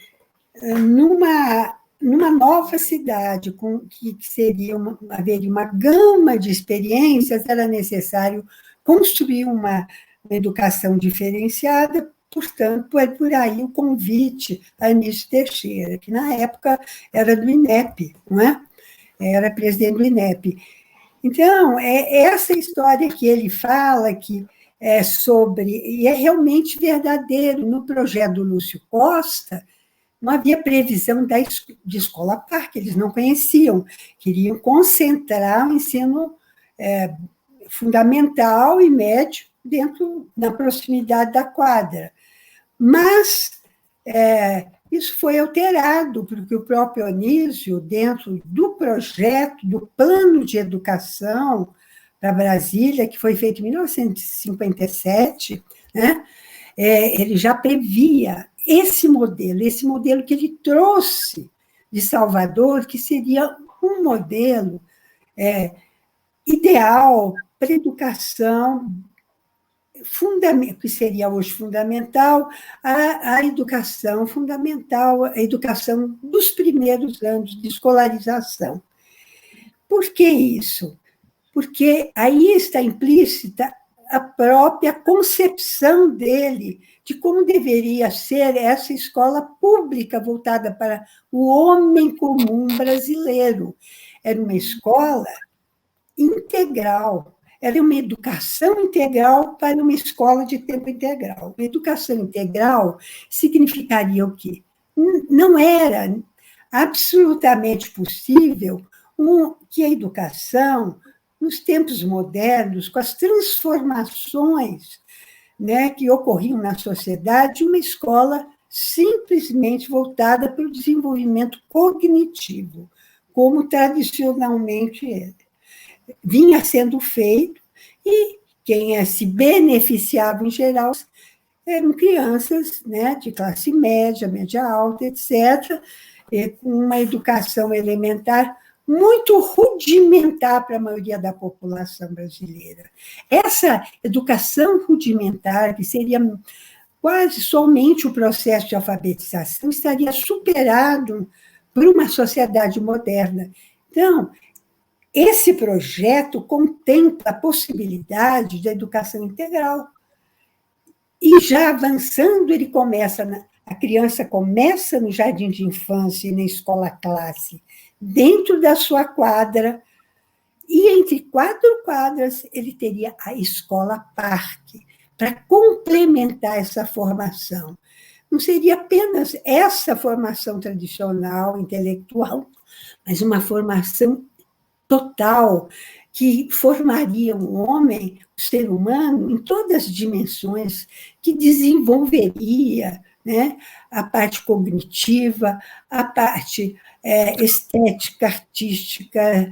numa nova cidade, que haveria uma gama de experiências, era necessário construir uma educação diferenciada. Portanto, é por aí o convite a Anísio Teixeira, que na época era do INEP, não é? Era presidente do INEP. Então, é essa história que ele fala, que é sobre, e é realmente verdadeiro. No projeto do Lúcio Costa, não havia previsão de escola à parte, eles não conheciam, queriam concentrar o ensino fundamental e médio na proximidade da quadra. Mas isso foi alterado, porque o próprio Anísio, dentro do projeto, do plano de educação para Brasília, que foi feito em 1957, né, ele já previa esse modelo que ele trouxe de Salvador, que seria um modelo ideal para a educação, que seria hoje fundamental, a educação fundamental, a educação dos primeiros anos de escolarização. Por que isso? Porque aí está implícita a própria concepção dele de como deveria ser essa escola pública voltada para o homem comum brasileiro. Era uma escola integral, era uma educação integral para uma escola de tempo integral. Uma educação integral significaria o quê? Não era absolutamente possível que a educação, nos tempos modernos, com as transformações, né, que ocorriam na sociedade, uma escola simplesmente voltada para o desenvolvimento cognitivo, como tradicionalmente vinha sendo feito, e quem se beneficiava, em geral, eram crianças, né, de classe média, média alta, etc., com uma educação elementar muito rudimentar para a maioria da população brasileira. Essa educação rudimentar, que seria quase somente o processo de alfabetização, estaria superado por uma sociedade moderna. Então, esse projeto contempla a possibilidade da educação integral. E já avançando, a criança começa no jardim de infância e na escola classe, dentro da sua quadra, e entre 4 quadras ele teria a escola parque, para complementar essa formação. Não seria apenas essa formação tradicional, intelectual, mas uma formação total, que formaria um homem, o ser humano, em todas as dimensões, que desenvolveria, né, a parte cognitiva, a parte estética, artística,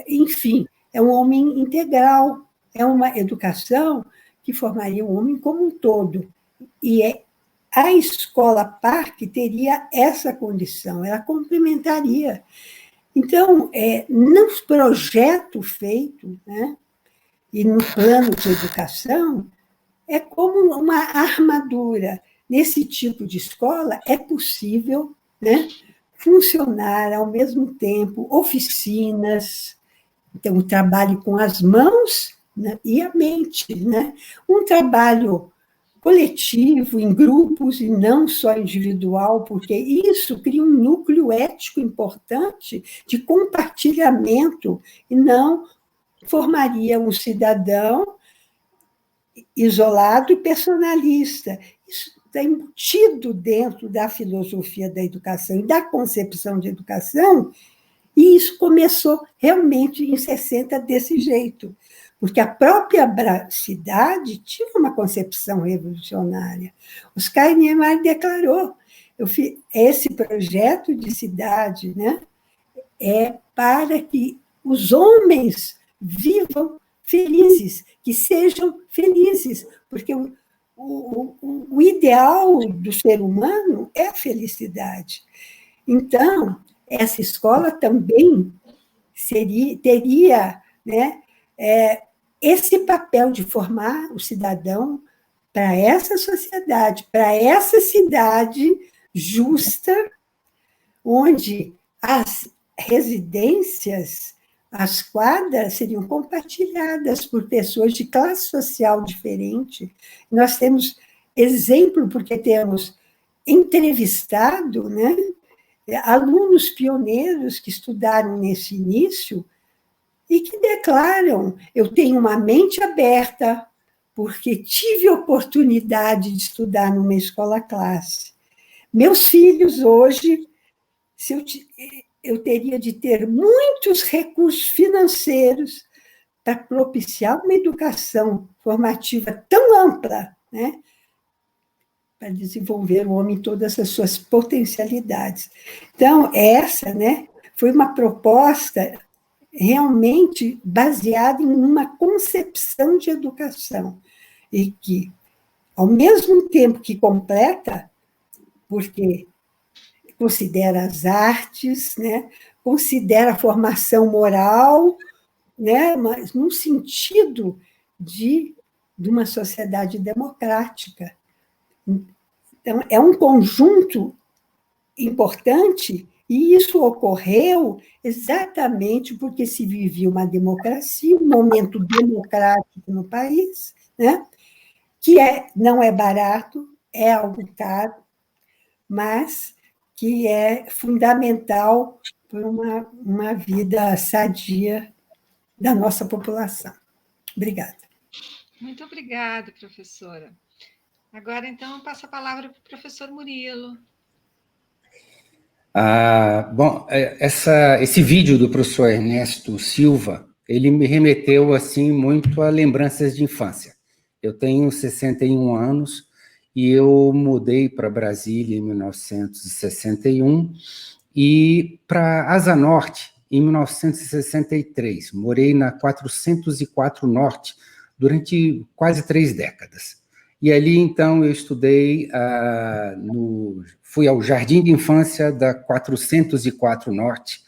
enfim, é um homem integral, é uma educação que formaria um homem como um todo. E a escola parque teria essa condição, ela complementaria. Então, no projeto feito, né, e no plano de educação, é como uma armadura. Nesse tipo de escola, é possível, né, funcionar ao mesmo tempo oficinas, então, o trabalho com as mãos, né, e a mente, né, um trabalho coletivo, em grupos, e não só individual, porque isso cria um núcleo ético importante de compartilhamento, e não formaria um cidadão isolado e personalista. Isso está embutido dentro da filosofia da educação e da concepção de educação, e isso começou realmente em 60 desse jeito, porque a própria cidade tinha uma concepção revolucionária. Oscar Niemeyer declarou, esse projeto de cidade, né, é para que os homens vivam felizes, que sejam felizes, porque o ideal do ser humano é a felicidade. Então, essa escola também teria, né, esse papel de formar o cidadão para essa sociedade, para essa cidade justa, onde as residências, as quadras seriam compartilhadas por pessoas de classe social diferente. Nós temos exemplo, porque temos entrevistado, né, alunos pioneiros que estudaram nesse início e que declaram: eu tenho uma mente aberta porque tive oportunidade de estudar numa escola-classe. Meus filhos hoje, eu teria de ter muitos recursos financeiros para propiciar uma educação formativa tão ampla, né, para desenvolver o homem em todas as suas potencialidades. Então, essa, né, foi uma proposta realmente baseada em uma concepção de educação, e que, ao mesmo tempo que completa, porque considera as artes, né, considera a formação moral, né, mas num sentido de uma sociedade democrática. Então, é um conjunto importante, e isso ocorreu exatamente porque se vivia uma democracia, um momento democrático no país, né, que não é barato, é algo caro, mas que é fundamental para uma vida sadia da nossa população. Obrigada. Muito obrigada, professora. Agora, então, eu passo a palavra para o professor Murilo. Bom, esse vídeo do professor Ernesto Silva, ele me remeteu, assim, muito a lembranças de infância. Eu tenho 61 anos e eu mudei para Brasília em 1961 e para Asa Norte em 1963. Morei na 404 Norte durante quase 3 décadas. E ali, então, eu estudei, fui ao Jardim de Infância da 404 Norte.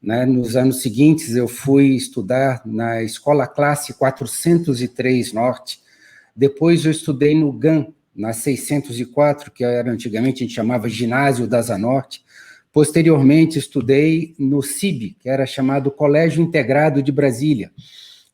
Né? Nos anos seguintes, eu fui estudar na Escola Classe 403 Norte. Depois, eu estudei no GAM, na 604, que era antigamente a gente chamava Ginásio da Asa Norte. Posteriormente, estudei no CIB, que era chamado Colégio Integrado de Brasília.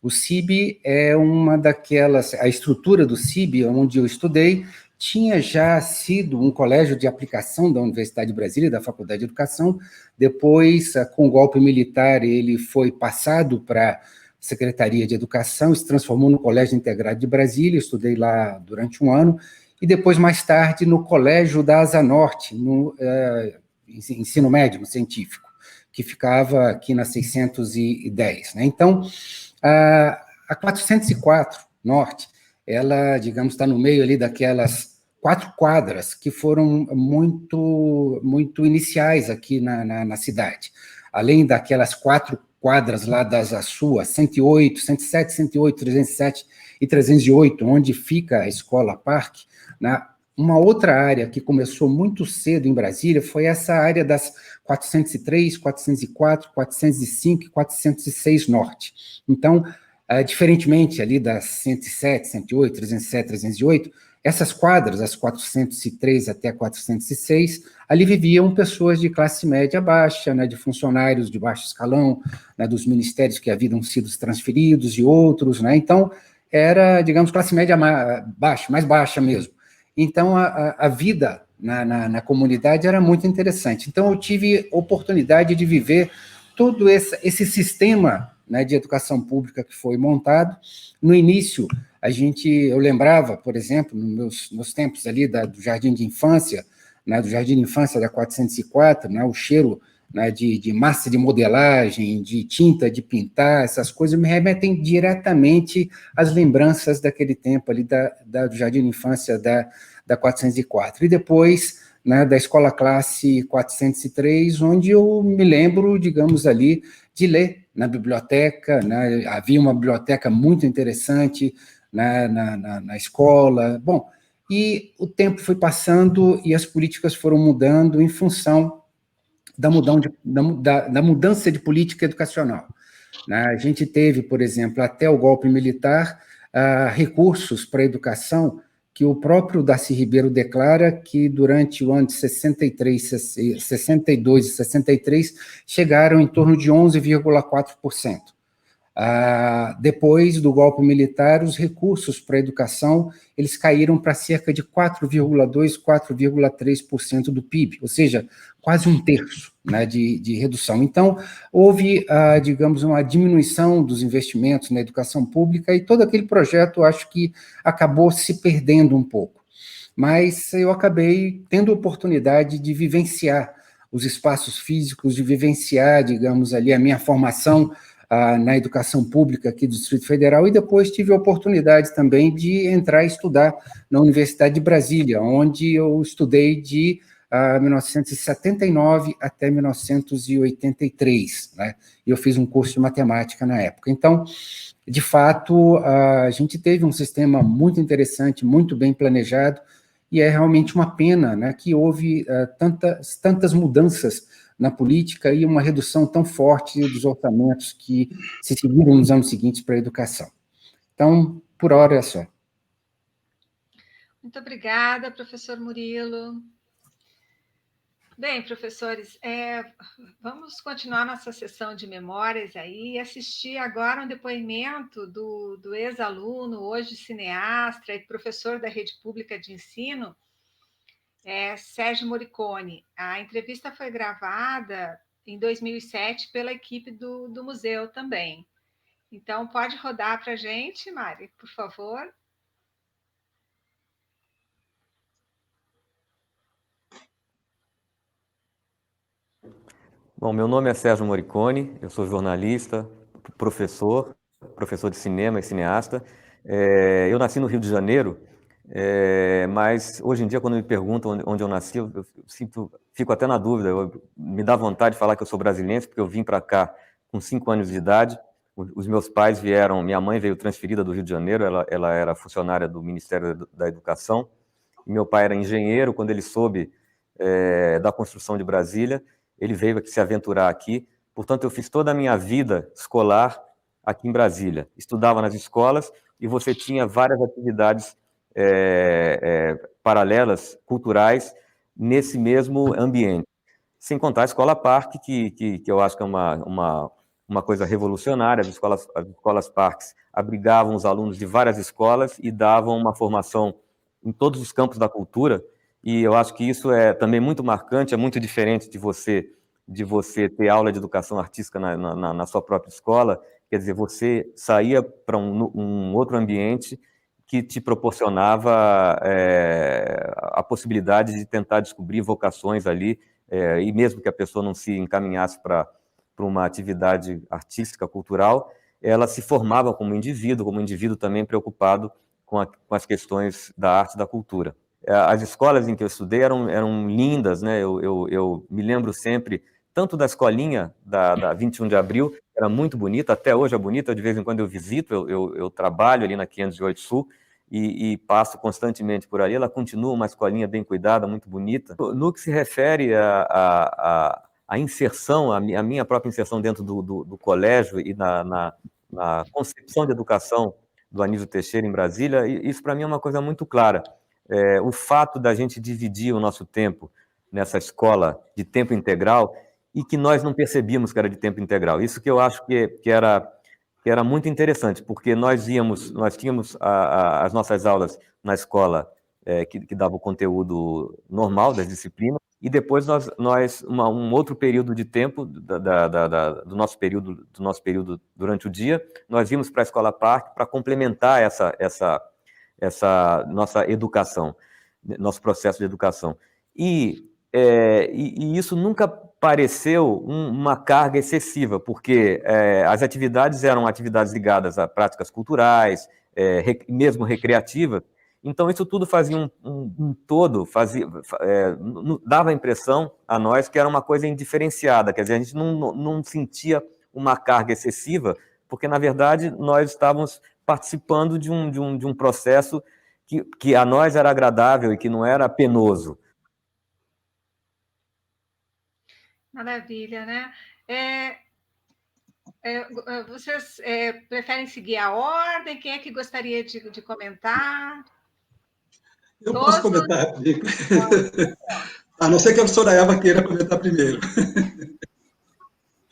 O CIB é uma daquelas... A estrutura do CIB, onde eu estudei, tinha já sido um colégio de aplicação da Universidade de Brasília, da Faculdade de Educação. Depois, com o golpe militar, ele foi passado para a Secretaria de Educação, se transformou no Colégio Integrado de Brasília, estudei lá durante 1 ano, e depois, mais tarde, no Colégio da Asa Norte, no ensino médio, no científico, que ficava aqui na 610. Né? Então, a 404 Norte, ela, digamos, está no meio ali daquelas 4 quadras que foram muito, muito iniciais aqui na cidade. Além daquelas 4 quadras lá das Açu, 108, 107, 108, 307 e 308, onde fica a Escola Parque, né? Uma outra área que começou muito cedo em Brasília foi essa área das 403, 404, 405 e 406 Norte. Então, diferentemente ali das 107, 108, 307, 308, essas quadras, as 403 até 406, ali viviam pessoas de classe média baixa, né, de funcionários de baixo escalão, né, dos ministérios que haviam sido transferidos e outros, né, então era, digamos, classe média baixa, mais baixa mesmo. Então a vida na comunidade era muito interessante. Então eu tive oportunidade de viver todo esse sistema, né, de educação pública que foi montado. No início, eu lembrava, por exemplo, nos meus tempos ali do Jardim de Infância, né, do Jardim de Infância da 404, né, o cheiro, né, de massa de modelagem, de tinta de pintar, essas coisas me remetem diretamente às lembranças daquele tempo ali do Jardim de Infância da 404. E depois, né, da Escola Classe 403, onde eu me lembro, digamos ali, de ler na biblioteca, né, havia uma biblioteca muito interessante, né, na escola. Bom, e o tempo foi passando e as políticas foram mudando em função da mudança de política educacional. né? A gente teve, por exemplo, até o golpe militar, recursos para a educação que o próprio Darcy Ribeiro declara que durante o ano de 63, 62 e 63 chegaram em torno de 11,4%. Depois do golpe militar, os recursos para a educação eles caíram para cerca de 4,2%, 4,3% do PIB, ou seja, quase um terço, né, de redução. Então, houve, digamos, uma diminuição dos investimentos na educação pública e todo aquele projeto, acho que acabou se perdendo um pouco. Mas eu acabei tendo a oportunidade de vivenciar os espaços físicos, de vivenciar, digamos, ali a minha formação na educação pública aqui do Distrito Federal, e depois tive a oportunidade também de entrar e estudar na Universidade de Brasília, onde eu estudei de 1979 até 1983, né? E eu fiz um curso de matemática na época. Então, de fato, a gente teve um sistema muito interessante, muito bem planejado, e é realmente uma pena, né, que houve tantas mudanças na política e uma redução tão forte dos orçamentos que se seguiram nos anos seguintes para a educação. Então, por hora é só. Muito obrigada, professor Murilo. Bem, professores, vamos continuar nossa sessão de memórias aí e assistir agora um depoimento do ex-aluno, hoje cineasta e professor da Rede Pública de Ensino, Sérgio Moricone. A entrevista foi gravada em 2007 pela equipe do museu também. Então, pode rodar para a gente, Mari, por favor. Bom, meu nome é Sérgio Moricone, eu sou jornalista, professor de cinema e cineasta. Eu nasci no Rio de Janeiro, mas hoje em dia, quando me perguntam onde eu nasci, eu fico até na dúvida. Me dá vontade de falar que eu sou brasileiro, porque eu vim para cá com 5 anos de idade. Os meus pais vieram, minha mãe veio transferida do Rio de Janeiro, ela era funcionária do Ministério da Educação, e meu pai era engenheiro. Quando ele soube da construção de Brasília, ele veio se aventurar aqui. Portanto, eu fiz toda a minha vida escolar aqui em Brasília. Estudava nas escolas e você tinha várias atividades paralelas, culturais, nesse mesmo ambiente. Sem contar a Escola Parque, que eu acho que é uma coisa revolucionária. As escolas parques abrigavam os alunos de várias escolas e davam uma formação em todos os campos da cultura. E eu acho que isso é também muito marcante, é muito diferente de você ter aula de educação artística na sua própria escola. Quer dizer, você saía para um outro ambiente que te proporcionava a possibilidade de tentar descobrir vocações ali, e mesmo que a pessoa não se encaminhasse para uma atividade artística, cultural, ela se formava como indivíduo também preocupado com as questões da arte e da cultura. As escolas em que eu estudei eram lindas, né? Eu me lembro sempre tanto da escolinha da 21 de abril, era muito bonita, até hoje é bonita. De vez em quando eu visito, eu trabalho ali na 508 Sul e passo constantemente por ali. Ela continua uma escolinha bem cuidada, muito bonita. No que se refere à inserção, a minha própria inserção dentro do colégio e na concepção de educação do Anísio Teixeira em Brasília, isso para mim é uma coisa muito clara. O fato da gente dividir o nosso tempo nessa escola de tempo integral e que nós não percebíamos que era de tempo integral. Isso que eu acho que era muito interessante, porque nós tínhamos as nossas aulas na escola que dava o conteúdo normal das disciplinas, e depois um outro período de tempo do nosso período durante o dia, nós íamos para a Escola Parque para complementar essa nossa educação, nosso processo de educação. E isso nunca pareceu uma carga excessiva, porque as atividades eram atividades ligadas a práticas culturais, mesmo recreativas. Então, isso tudo fazia um todo, dava a impressão a nós que era uma coisa indiferenciada. Quer dizer, a gente não sentia uma carga excessiva, porque, na verdade, nós estávamos participando de um processo que a nós era agradável e que não era penoso. Maravilha, né? Vocês preferem seguir a ordem? Quem é que gostaria de comentar? Eu posso comentar rapidinho. A não ser que a professora Eva queira comentar primeiro.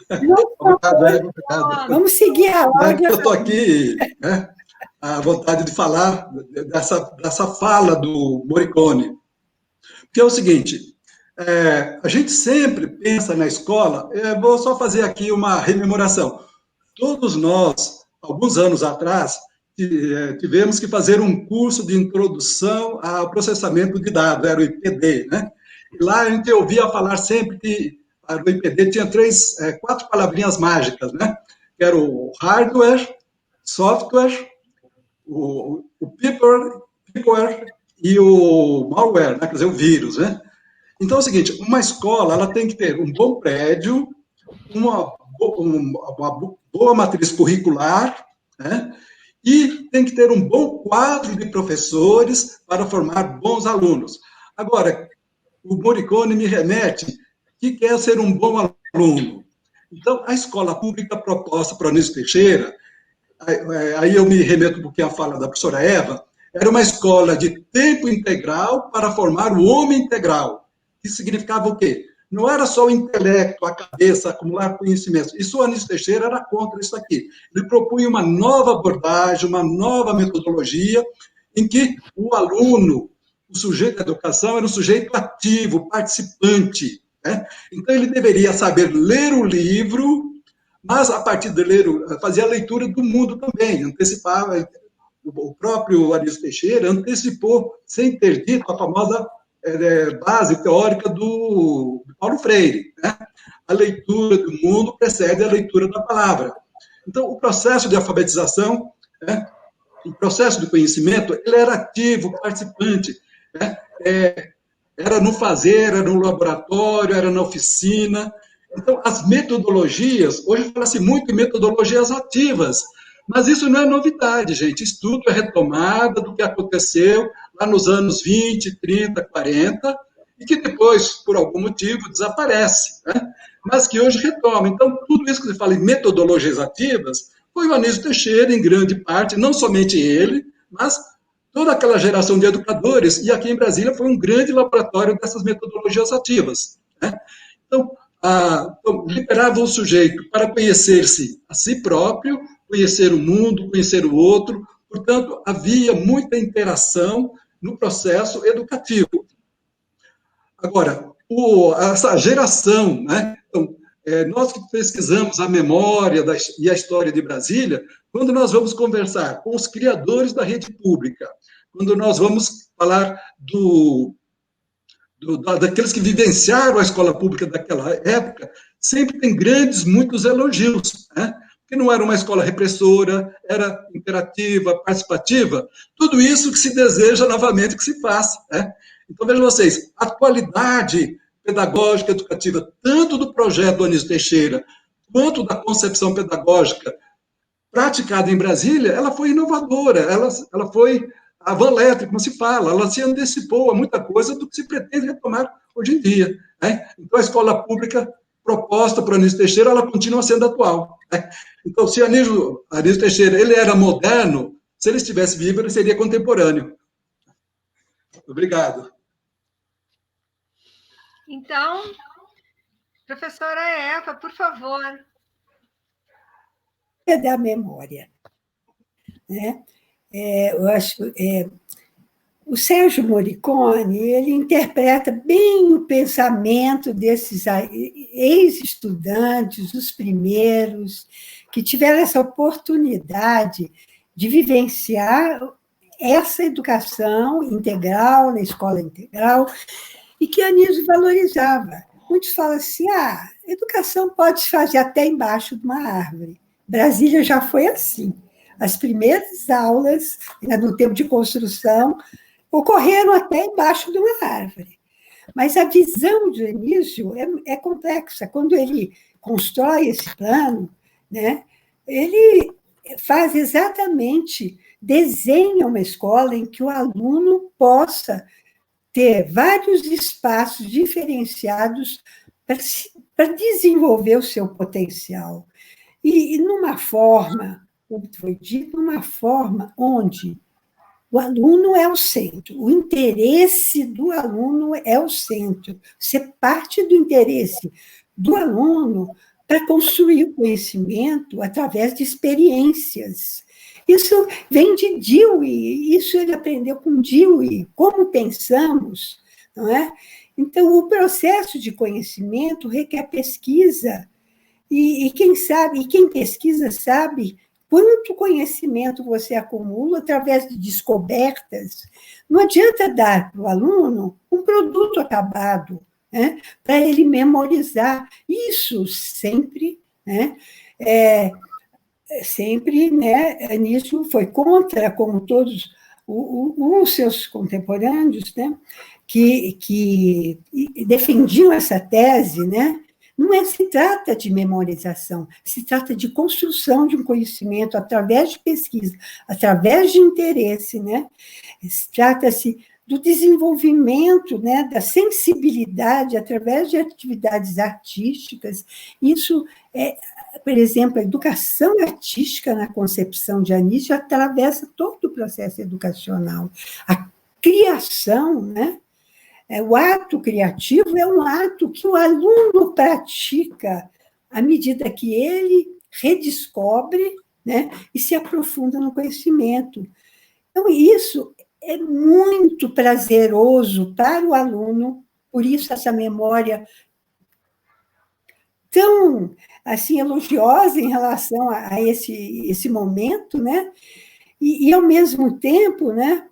Obrigado, Eva. Obrigado. Vamos seguir a ordem. Eu estou aqui, né, à vontade de falar dessa fala do Morricone. Que é o seguinte, a gente sempre pensa na escola, vou só fazer aqui uma rememoração. Todos nós, alguns anos atrás, tivemos que fazer um curso de introdução ao processamento de dados, era o IPD, né? E lá a gente ouvia falar sempre que o IPD tinha 4 palavrinhas mágicas, né? Que era o hardware, software, o people e o malware, né? Quer dizer, o vírus, né? Então é o seguinte, uma escola ela tem que ter um bom prédio, uma boa matriz curricular, né? E tem que ter um bom quadro de professores para formar bons alunos. Agora, o Morricone me remete que quer ser um bom aluno. Então, a escola pública proposta para o Anísio Teixeira, aí eu me remeto um pouquinho à fala da professora Eva, era uma escola de tempo integral para formar o homem integral. Que significava o quê? Não era só o intelecto, a cabeça, acumular conhecimento. Isso o Anísio Teixeira era contra isso aqui. Ele propunha uma nova abordagem, uma nova metodologia, em que o aluno, o sujeito da educação, era um sujeito ativo, participante, né? Então, ele deveria saber ler o livro, mas, a partir de ler, fazer a leitura do mundo também, antecipava. O próprio Anísio Teixeira antecipou, sem ter dito, a famosa base teórica do Paulo Freire, né? A leitura do mundo precede a leitura da palavra. Então, o processo de alfabetização, né, o processo de conhecimento, ele era ativo, participante, né? Era no fazer, era no laboratório, era na oficina. Então, as metodologias, hoje fala-se muito em metodologias ativas, mas isso não é novidade, gente. Isso tudo é retomada do que aconteceu lá nos anos 20, 30, 40, e que depois, por algum motivo, desaparece, né? Mas que hoje retoma. Então, tudo isso que se fala em metodologias ativas, foi o Anísio Teixeira, em grande parte, não somente ele, mas toda aquela geração de educadores, e aqui em Brasília foi um grande laboratório dessas metodologias ativas, né? Então, liberava o sujeito para conhecer-se a si próprio, conhecer o mundo, conhecer o outro. Portanto, havia muita interação no processo educativo. Agora, essa geração, né? Então, nós que pesquisamos a memória e a história de Brasília, quando nós vamos conversar com os criadores da rede pública, quando nós vamos falar daqueles que vivenciaram a escola pública daquela época, sempre tem muitos elogios, né? Que não era uma escola repressora, era interativa, participativa, tudo isso que se deseja novamente que se faça, né? Então, vejam vocês, a qualidade pedagógica educativa, tanto do projeto do Anísio Teixeira, quanto da concepção pedagógica praticada em Brasília, ela foi inovadora, ela foi a van letra, como se fala, ela se antecipou a muita coisa do que se pretende retomar hoje em dia, né? Então, a escola pública proposta para o Anísio Teixeira, ela continua sendo atual, né? Então, se Anísio Teixeira ele era moderno, se ele estivesse vivo, ele seria contemporâneo. Obrigado. Então, professora Eva, por favor. Da memória, né? Eu acho o Sérgio Morricone, ele interpreta bem o pensamento desses ex-estudantes, os primeiros, que tiveram essa oportunidade de vivenciar essa educação integral, na escola integral, e que Anísio valorizava. Muitos falam assim, educação pode se fazer até embaixo de uma árvore. Brasília já foi assim. As primeiras aulas, no tempo de construção, ocorreram até embaixo de uma árvore. Mas a visão de Anísio é complexa. Quando ele constrói esse plano, né, ele faz exatamente, desenha uma escola em que o aluno possa ter vários espaços diferenciados para desenvolver o seu potencial. e numa forma, como foi dito, numa forma onde o aluno é o centro, o interesse do aluno é o centro. Você parte do interesse do aluno para construir o conhecimento através de experiências. Isso vem de Dewey, isso ele aprendeu com Dewey, como pensamos, não é? Então, o processo de conhecimento requer pesquisa, e quem sabe, e quem pesquisa sabe quanto conhecimento você acumula através de descobertas. Não adianta dar para o aluno um produto acabado, né, para ele memorizar. Isso sempre, né, sempre, né, Anísio foi contra, como todos os seus contemporâneos, né, que defendiam essa tese, né? Não se trata de memorização, se trata de construção de um conhecimento através de pesquisa, através de interesse, né? Trata-se do desenvolvimento, né, da sensibilidade através de atividades artísticas. Isso por exemplo, a educação artística na concepção de Anísio atravessa todo o processo educacional. A criação, né? O ato criativo é um ato que o aluno pratica à medida que ele redescobre, né, e se aprofunda no conhecimento. Então, isso é muito prazeroso para o aluno, por isso essa memória tão assim elogiosa em relação a esse momento, né? E ao mesmo tempo, né,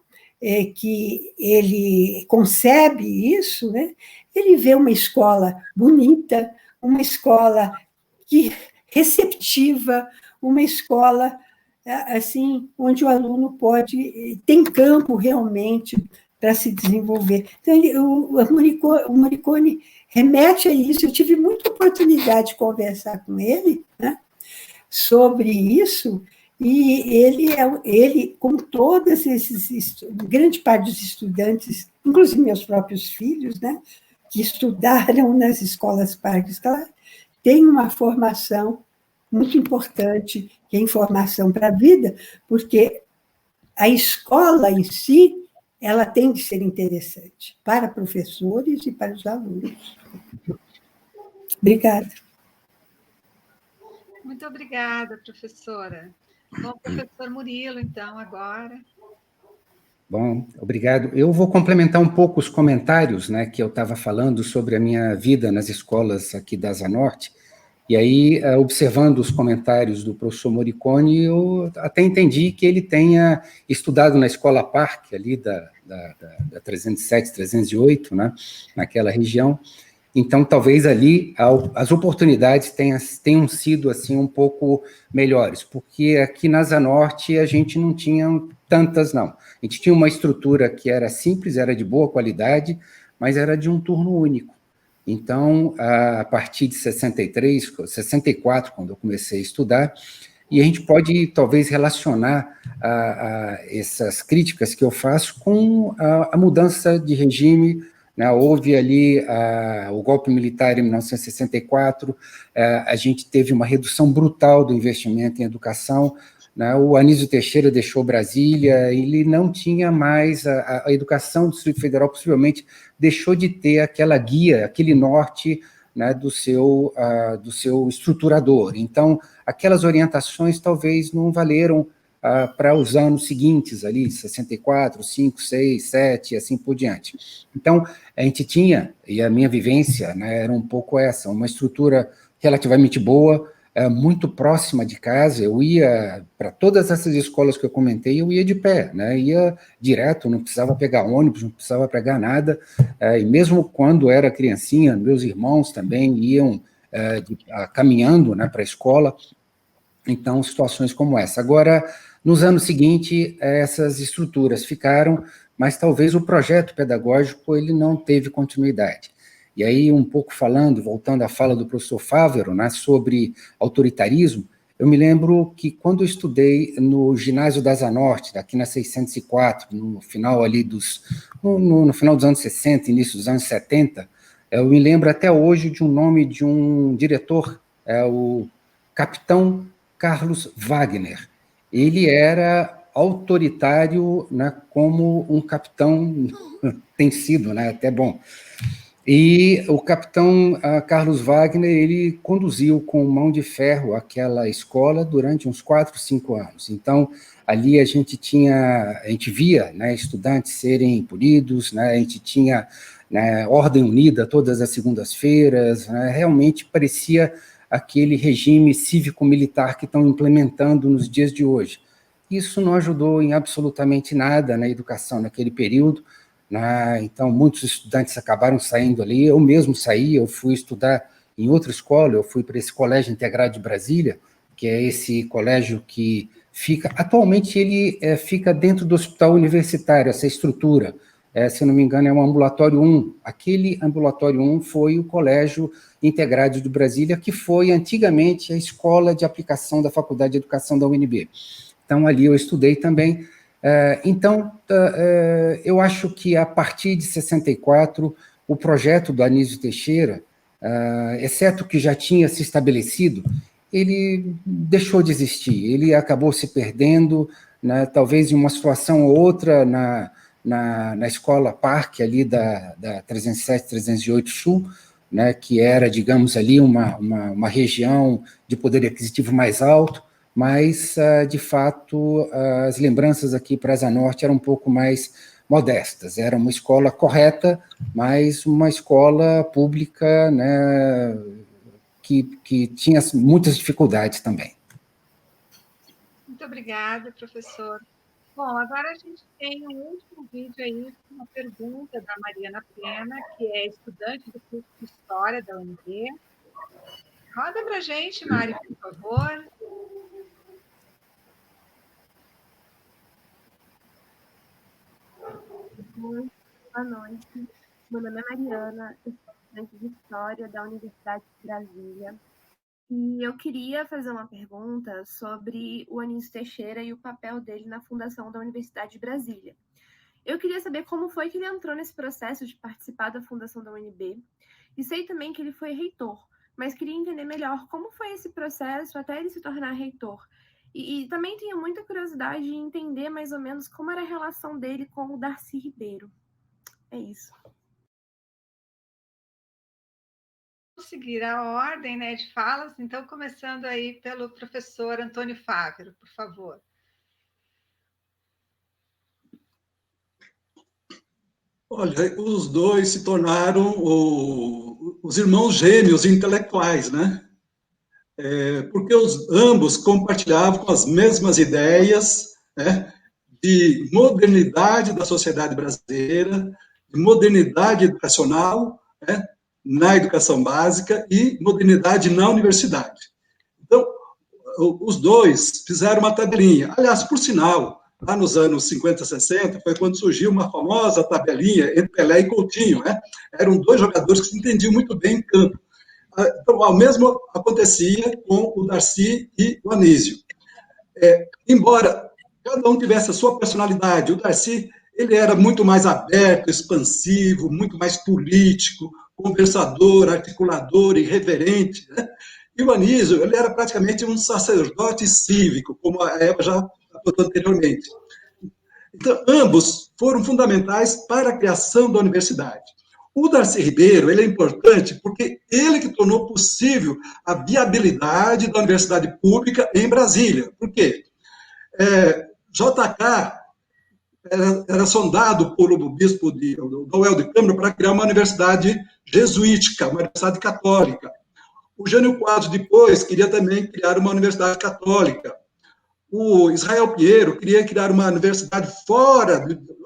que ele concebe isso, né, ele vê uma escola bonita, uma escola receptiva, uma escola assim onde o aluno tem campo realmente para se desenvolver. Então, o Morricone remete a isso. Eu tive muita oportunidade de conversar com ele, né, sobre isso, e ele, como todos grande parte dos estudantes, inclusive meus próprios filhos, né, que estudaram nas escolas Parques, tem uma formação muito importante, que é informação para a vida, porque a escola em si, ela tem de ser interessante para professores e para os alunos. Obrigada. Muito obrigada, professora. Bom, professor Murilo, então, agora. Bom, obrigado. Eu vou complementar um pouco os comentários, né, que eu estava falando sobre a minha vida nas escolas aqui da Asa Norte, e aí, observando os comentários do professor Morricone, eu até entendi que ele tenha estudado na Escola Parque, ali da 307, 308, né, naquela região. Então, talvez ali as oportunidades tenham sido assim um pouco melhores, porque aqui na Asa Norte a gente não tinha tantas, não. A gente tinha uma estrutura que era simples, era de boa qualidade, mas era de um turno único. Então, a partir de 64, quando eu comecei a estudar, e a gente pode talvez relacionar essas críticas que eu faço com a mudança de regime, né? Houve ali o golpe militar em 1964, a gente teve uma redução brutal do investimento em educação, né? O Anísio Teixeira deixou Brasília, ele não tinha mais a educação do Distrito Federal, possivelmente deixou de ter aquela guia, aquele norte, né, do seu estruturador. Então, aquelas orientações talvez não valeram para os anos seguintes, ali, 64, 5, 6, 7, e assim por diante. Então, a gente tinha, e a minha vivência, né, era um pouco essa, uma estrutura relativamente boa, muito próxima de casa. Eu ia para todas essas escolas que eu comentei, eu ia de pé, né? Ia direto, não precisava pegar ônibus, não precisava pegar nada, e mesmo quando era criancinha, meus irmãos também iam caminhando, né, para a escola. Então, situações como essa. Agora, nos anos seguintes, essas estruturas ficaram, mas talvez o projeto pedagógico ele não teve continuidade. E aí, um pouco voltando à fala do professor Fávero, né, sobre autoritarismo, eu me lembro que quando eu estudei no ginásio da Asa Norte, aqui na 604, no final ali no final dos anos 60, início dos anos 70, eu me lembro até hoje de um nome de um diretor, o Capitão Carlos Wagner. Ele era autoritário, né, como um capitão tem sido, né, até bom. E o capitão Carlos Wagner, ele conduziu com mão de ferro aquela escola durante uns 4, 5 anos. Então, ali a gente via, né, estudantes serem punidos, né, a gente tinha, né, ordem unida todas as segundas-feiras, né, realmente parecia aquele regime cívico-militar que estão implementando nos dias de hoje. Isso não ajudou em absolutamente nada na educação naquele período, né? Então, muitos estudantes acabaram saindo ali, eu mesmo saí, eu fui estudar em outra escola, eu fui para esse Colégio Integrado de Brasília, que é esse colégio que fica, atualmente ele fica dentro do hospital universitário, essa estrutura, se não me engano é o ambulatório 1, aquele ambulatório 1 foi o Colégio Integrado de Brasília, que foi antigamente a escola de aplicação da Faculdade de Educação da UNB. Então, ali eu estudei também. Então, eu acho que a partir de 64, o projeto do Anísio Teixeira, exceto que já tinha se estabelecido, ele deixou de existir, ele acabou se perdendo, né, talvez em uma situação ou outra na escola Parque, ali da 307, 308 Sul, né, que era, digamos, ali uma região de poder aquisitivo mais alto, mas, de fato, as lembranças aqui para a Asa Norte eram um pouco mais modestas. Era uma escola correta, mas uma escola pública, né, que tinha muitas dificuldades também. Muito obrigada, professor. Bom, agora a gente tem um último vídeo aí, uma pergunta da Mariana Pena, que é estudante do curso de História da UNB. Roda para a gente, Mari, por favor. Boa noite. Meu nome é Mariana, eu sou estudante de História da Universidade de Brasília. E eu queria fazer uma pergunta sobre o Anísio Teixeira e o papel dele na fundação da Universidade de Brasília. Eu queria saber como foi que ele entrou nesse processo de participar da fundação da UNB. E sei também que ele foi reitor, mas queria entender melhor como foi esse processo até ele se tornar reitor. E também tenho muita curiosidade de entender mais ou menos como era a relação dele com o Darcy Ribeiro. É isso. Vamos seguir a ordem, né, de falas, então começando aí pelo professor Antônio Fávero, por favor. Olha, os dois se tornaram os irmãos gêmeos intelectuais, né? Porque ambos compartilhavam as mesmas ideias, né, de modernidade da sociedade brasileira, de modernidade educacional, né, na educação básica e modernidade na universidade. Então, os dois fizeram uma tabelinha. Aliás, por sinal, lá nos anos 50, 60, foi quando surgiu uma famosa tabelinha entre Pelé e Coutinho, né? Eram dois jogadores que se entendiam muito bem em campo. Então, o mesmo acontecia com o Darcy e o Anísio. Embora cada um tivesse a sua personalidade, o Darcy ele era muito mais aberto, expansivo, muito mais político, conversador, articulador, irreverente, né? E o Anísio, ele era praticamente um sacerdote cívico, como a Eva já apontou anteriormente. Então, ambos foram fundamentais para a criação da universidade. O Darcy Ribeiro, ele é importante porque ele que tornou possível a viabilidade da universidade pública em Brasília. Por quê? JK era sondado por o bispo Noel de Câmara para criar uma universidade jesuítica, uma universidade católica. O Jânio Quadros, depois, queria também criar uma universidade católica. O Israel Pinheiro queria criar uma universidade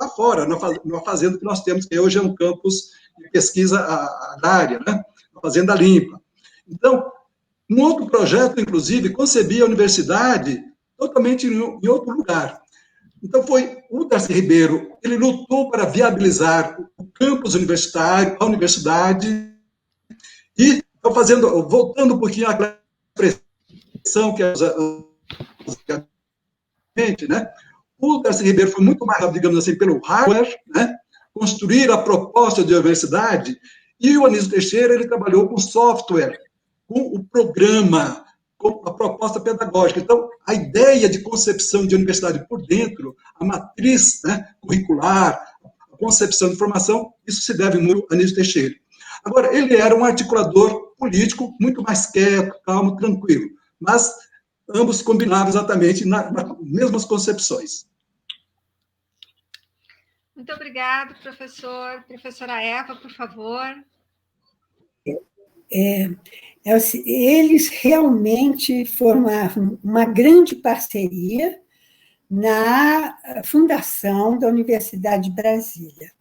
lá fora, numa fazenda que nós temos, que hoje é um campus de pesquisa agrária, né? Uma fazenda limpa. Então, um outro projeto, inclusive, concebia a universidade totalmente em outro lugar. Então, foi o Darcy Ribeiro, ele lutou para viabilizar o campus universitário, a universidade, e voltando um pouquinho àquela expressão que né? O Darcy Ribeiro foi muito mais, digamos assim, pelo hardware, né? Construir a proposta de universidade, e o Anísio Teixeira ele trabalhou com software, com o programa, com a proposta pedagógica. Então, a ideia de concepção de universidade por dentro, a matriz, né, curricular, a concepção de formação, isso se deve muito a Anísio Teixeira. Agora, ele era um articulador político muito mais quieto, calmo, tranquilo, mas ambos combinavam exatamente nas mesmas concepções. Muito obrigado, professor. Professora Eva, por favor. Eles realmente formaram uma grande parceria na fundação da Universidade de Brasília.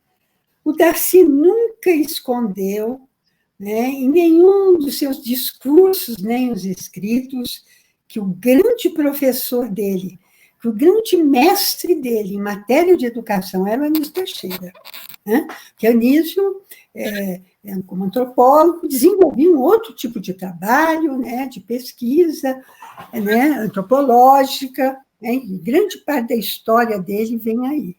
O Darcy nunca escondeu, né, em nenhum dos seus discursos, nem os escritos, que o grande professor dele, que o grande mestre dele em matéria de educação era o Anísio Teixeira. Né? Que Anísio, como antropólogo, desenvolvia um outro tipo de trabalho, né, de pesquisa, né, antropológica, né, e grande parte da história dele vem aí.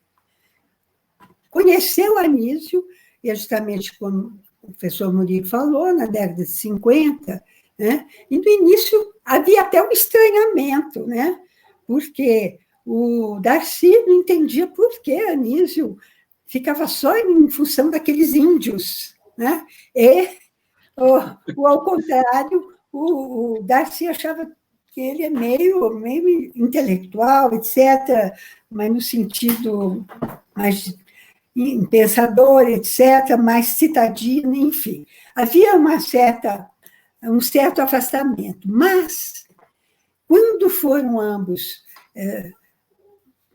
Conheceu Anísio, e justamente como o professor Murilo falou, na década de 50, né, e no início havia até um estranhamento, né, porque o Darcy não entendia por que Anísio ficava só em função daqueles índios, né? E, ao contrário, o Darcy achava que ele é meio intelectual, etc., mas no sentido mais pensador, etc., mais citadino, enfim. Havia um certo afastamento. Mas, quando foram ambos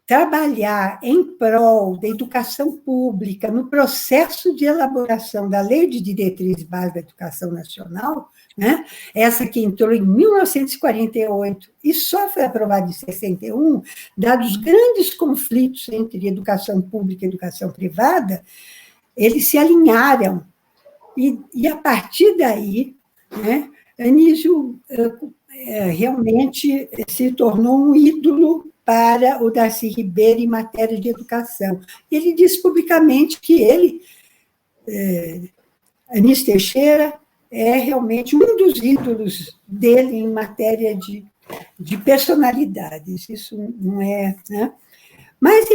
trabalhar em prol da educação pública no processo de elaboração da Lei de Diretrizes Básicas da Educação Nacional, né, essa que entrou em 1948 e só foi aprovada em 61, dados os grandes conflitos entre educação pública e educação privada, eles se alinharam. E a partir daí, né, Anísio realmente se tornou um ídolo para o Darcy Ribeiro em matéria de educação. Ele disse publicamente que ele, Anísio Teixeira, é realmente um dos ídolos dele em matéria de personalidades. Isso não é... Né? Mas,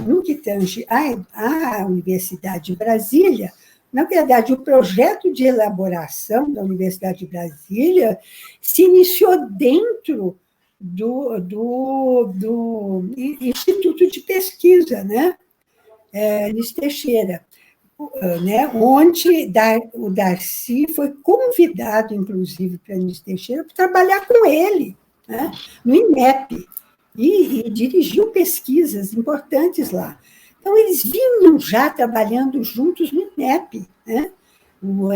no que tange à Universidade de Brasília, na verdade, o projeto de elaboração da Universidade de Brasília se iniciou dentro do Instituto de Pesquisa, né? Anísio Teixeira, né? Onde o Darcy foi convidado, inclusive, para Anísio Teixeira para trabalhar com ele, né? No INEP, e dirigiu pesquisas importantes lá. Então, eles vinham já trabalhando juntos no INEP, né? O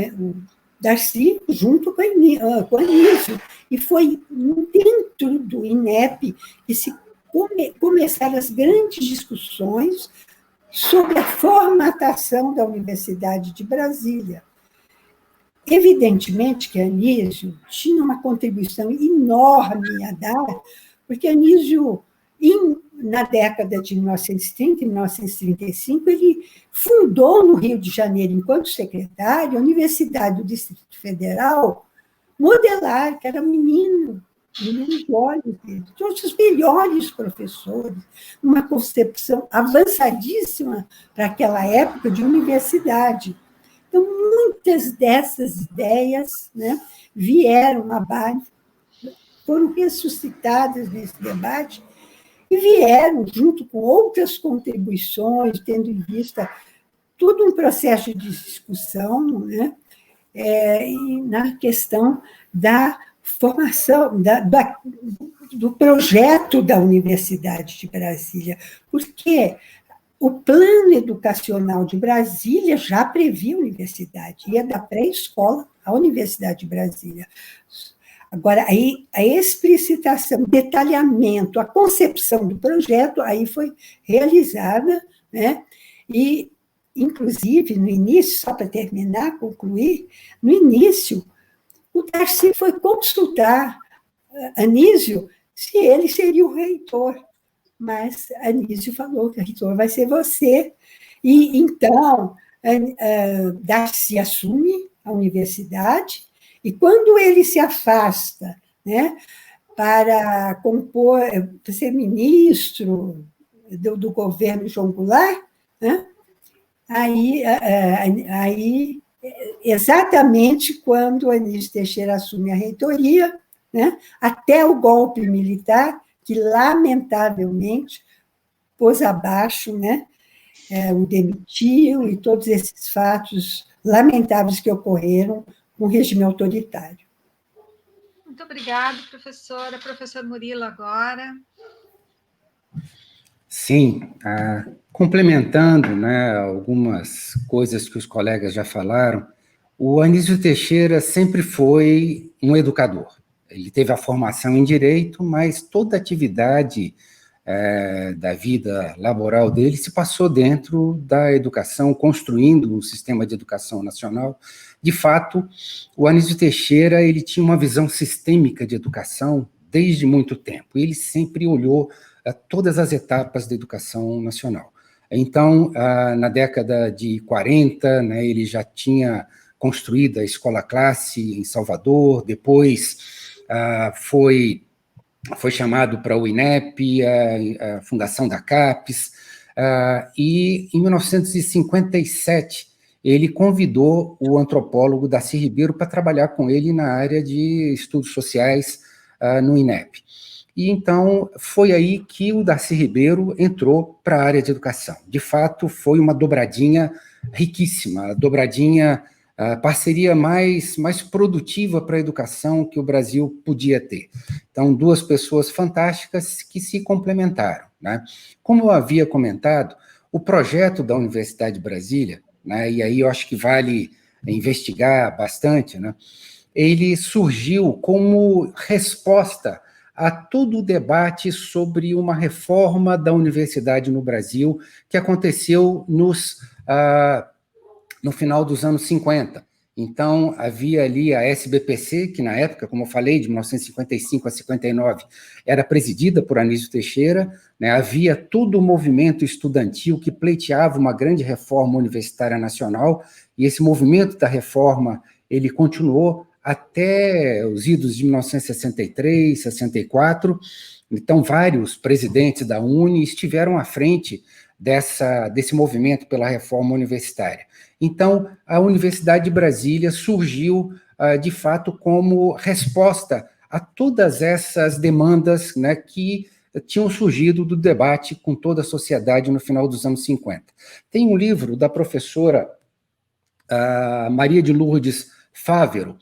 Darcy junto com Anísio. E foi dentro do INEP que começaram as grandes discussões sobre a formatação da Universidade de Brasília. Evidentemente que Anísio tinha uma contribuição enorme a dar, porque Anísio, na década de 1930 e 1935, ele fundou no Rio de Janeiro, enquanto secretário, a Universidade do Distrito Federal, Modelar, que era menino de olhos dele, todos os melhores professores, uma concepção avançadíssima para aquela época de universidade. Então, muitas dessas ideias, né, vieram à base, foram ressuscitadas nesse debate e vieram, junto com outras contribuições, tendo em vista todo um processo de discussão, né, na questão da formação, do projeto da Universidade de Brasília, porque o plano educacional de Brasília já previa a universidade, ia da pré-escola à Universidade de Brasília. Agora, aí, a explicitação, o detalhamento, a concepção do projeto, aí foi realizada, né? E, inclusive, no início, só para terminar, concluir, no início, o Darcy foi consultar Anísio se ele seria o reitor, mas Anísio falou que o reitor vai ser você. E, então, Darcy assume a universidade, e quando ele se afasta né, para compor, para ser ministro do governo João Goulart, né? Aí, exatamente quando Anísio Teixeira assume a reitoria, né, até o golpe militar, que, lamentavelmente, pôs abaixo, né, o demitiu, e todos esses fatos lamentáveis que ocorreram com o regime autoritário. Muito obrigada, professora. Professor Murilo, agora. Sim, complementando, né, algumas coisas que os colegas já falaram, o Anísio Teixeira sempre foi um educador. Ele teve a formação em Direito, mas toda a atividade da vida laboral dele se passou dentro da educação, construindo um sistema de educação nacional. De fato, o Anísio Teixeira ele tinha uma visão sistêmica de educação desde muito tempo. Ele sempre olhou todas as etapas da educação nacional. Então, na década de 40, né, ele já tinha construído a Escola Classe em Salvador, depois foi chamado para o INEP, a fundação da CAPES, e em 1957 ele convidou o antropólogo Darcy Ribeiro para trabalhar com ele na área de estudos sociais no INEP. E então foi aí que o Darcy Ribeiro entrou para a área de educação. De fato, foi uma dobradinha riquíssima, a parceria mais produtiva para a educação que o Brasil podia ter. Então, duas pessoas fantásticas que se complementaram, né? Como eu havia comentado, o projeto da Universidade de Brasília, né, e aí eu acho que vale investigar bastante, né, ele surgiu como resposta a todo o debate sobre uma reforma da universidade no Brasil que aconteceu no final dos anos 50. Então, havia ali a SBPC, que na época, como eu falei, de 1955 a 59, era presidida por Anísio Teixeira, né? Havia todo o movimento estudantil que pleiteava uma grande reforma universitária nacional, e esse movimento da reforma, ele continuou até os idos de 1963, 64, então vários presidentes da UNE estiveram à frente desse movimento pela reforma universitária. Então, a Universidade de Brasília surgiu, de fato, como resposta a todas essas demandas, né, que tinham surgido do debate com toda a sociedade no final dos anos 50. Tem um livro da professora Maria de Lourdes Fávero,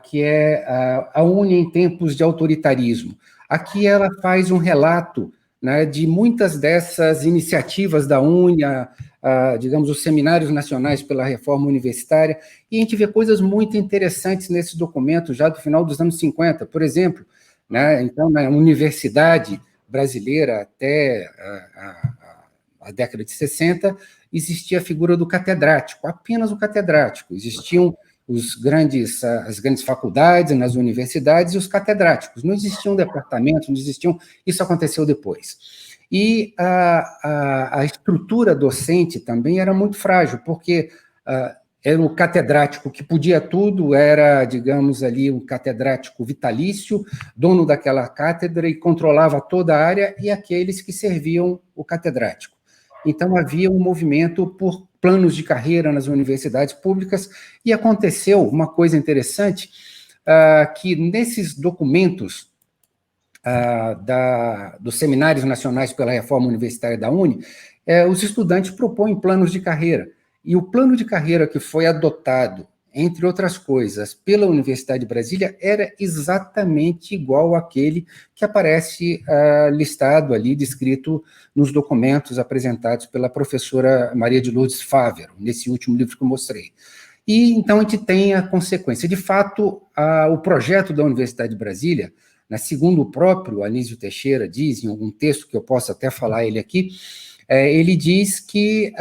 que é A UNE em Tempos de Autoritarismo. Aqui ela faz um relato, né, de muitas dessas iniciativas da UNE, digamos, os seminários nacionais pela reforma universitária, e a gente vê coisas muito interessantes nesse documento, já do final dos anos 50, por exemplo, né, então, na universidade brasileira até a década de 60, existia a figura do catedrático, apenas o catedrático, existiam as grandes faculdades nas universidades e os catedráticos. Não existiam departamentos, não existiam... Isso aconteceu depois. E a estrutura docente também era muito frágil, porque era o catedrático que podia tudo, era, digamos, ali um catedrático vitalício, dono daquela cátedra e controlava toda a área, e aqueles que serviam o catedrático. Então, havia um movimento por planos de carreira nas universidades públicas, e aconteceu uma coisa interessante, que nesses documentos dos seminários nacionais pela reforma universitária da UNE, os estudantes propõem planos de carreira, e o plano de carreira que foi adotado, entre outras coisas, pela Universidade de Brasília, era exatamente igual àquele que aparece listado ali, descrito nos documentos apresentados pela professora Maria de Lourdes Fávero, nesse último livro que eu mostrei. E, então, a gente tem a consequência. De fato, o projeto da Universidade de Brasília, né, segundo o próprio Anísio Teixeira diz, em algum texto que eu posso até falar ele aqui, ele diz que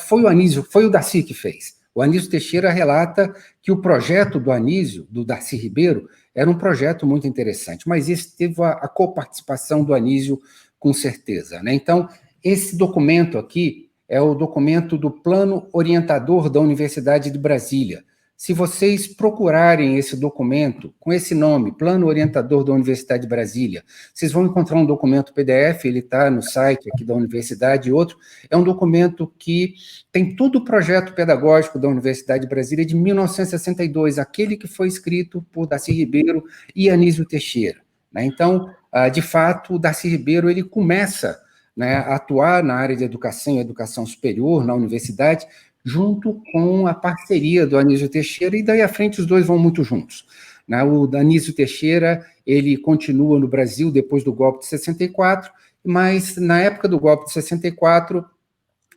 foi o Darcy que fez. O Anísio Teixeira relata que o projeto do Anísio, do Darcy Ribeiro, era um projeto muito interessante, mas esse teve a coparticipação do Anísio com certeza, né? Então, esse documento aqui é o documento do Plano Orientador da Universidade de Brasília, Se vocês procurarem esse documento com esse nome, Plano Orientador da Universidade de Brasília, vocês vão encontrar um documento PDF, ele está no site aqui da universidade, e outro, é um documento que tem todo o projeto pedagógico da Universidade de Brasília de 1962, aquele que foi escrito por Darcy Ribeiro e Anísio Teixeira. Né? Então, de fato, o Darcy Ribeiro ele começa, né, a atuar na área de educação e educação superior na universidade, junto com a parceria do Anísio Teixeira, e daí à frente os dois vão muito juntos. Né? O Anísio Teixeira, ele continua no Brasil depois do golpe de 64, mas na época do golpe de 64,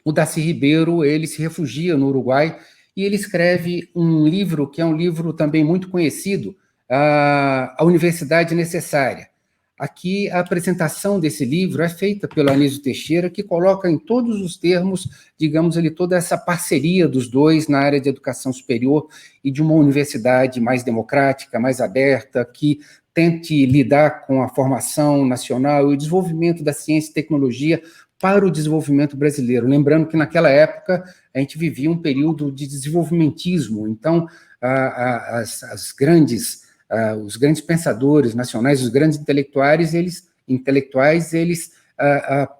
o Darcy Ribeiro, ele se refugia no Uruguai, e ele escreve um livro, que é um livro também muito conhecido, A Universidade Necessária. Aqui, a apresentação desse livro é feita pelo Anísio Teixeira, que coloca em todos os termos, digamos ali, toda essa parceria dos dois na área de educação superior e de uma universidade mais democrática, mais aberta, que tente lidar com a formação nacional e o desenvolvimento da ciência e tecnologia para o desenvolvimento brasileiro. Lembrando que, naquela época, a gente vivia um período de desenvolvimentismo, então, os grandes pensadores nacionais, os grandes intelectuais, eles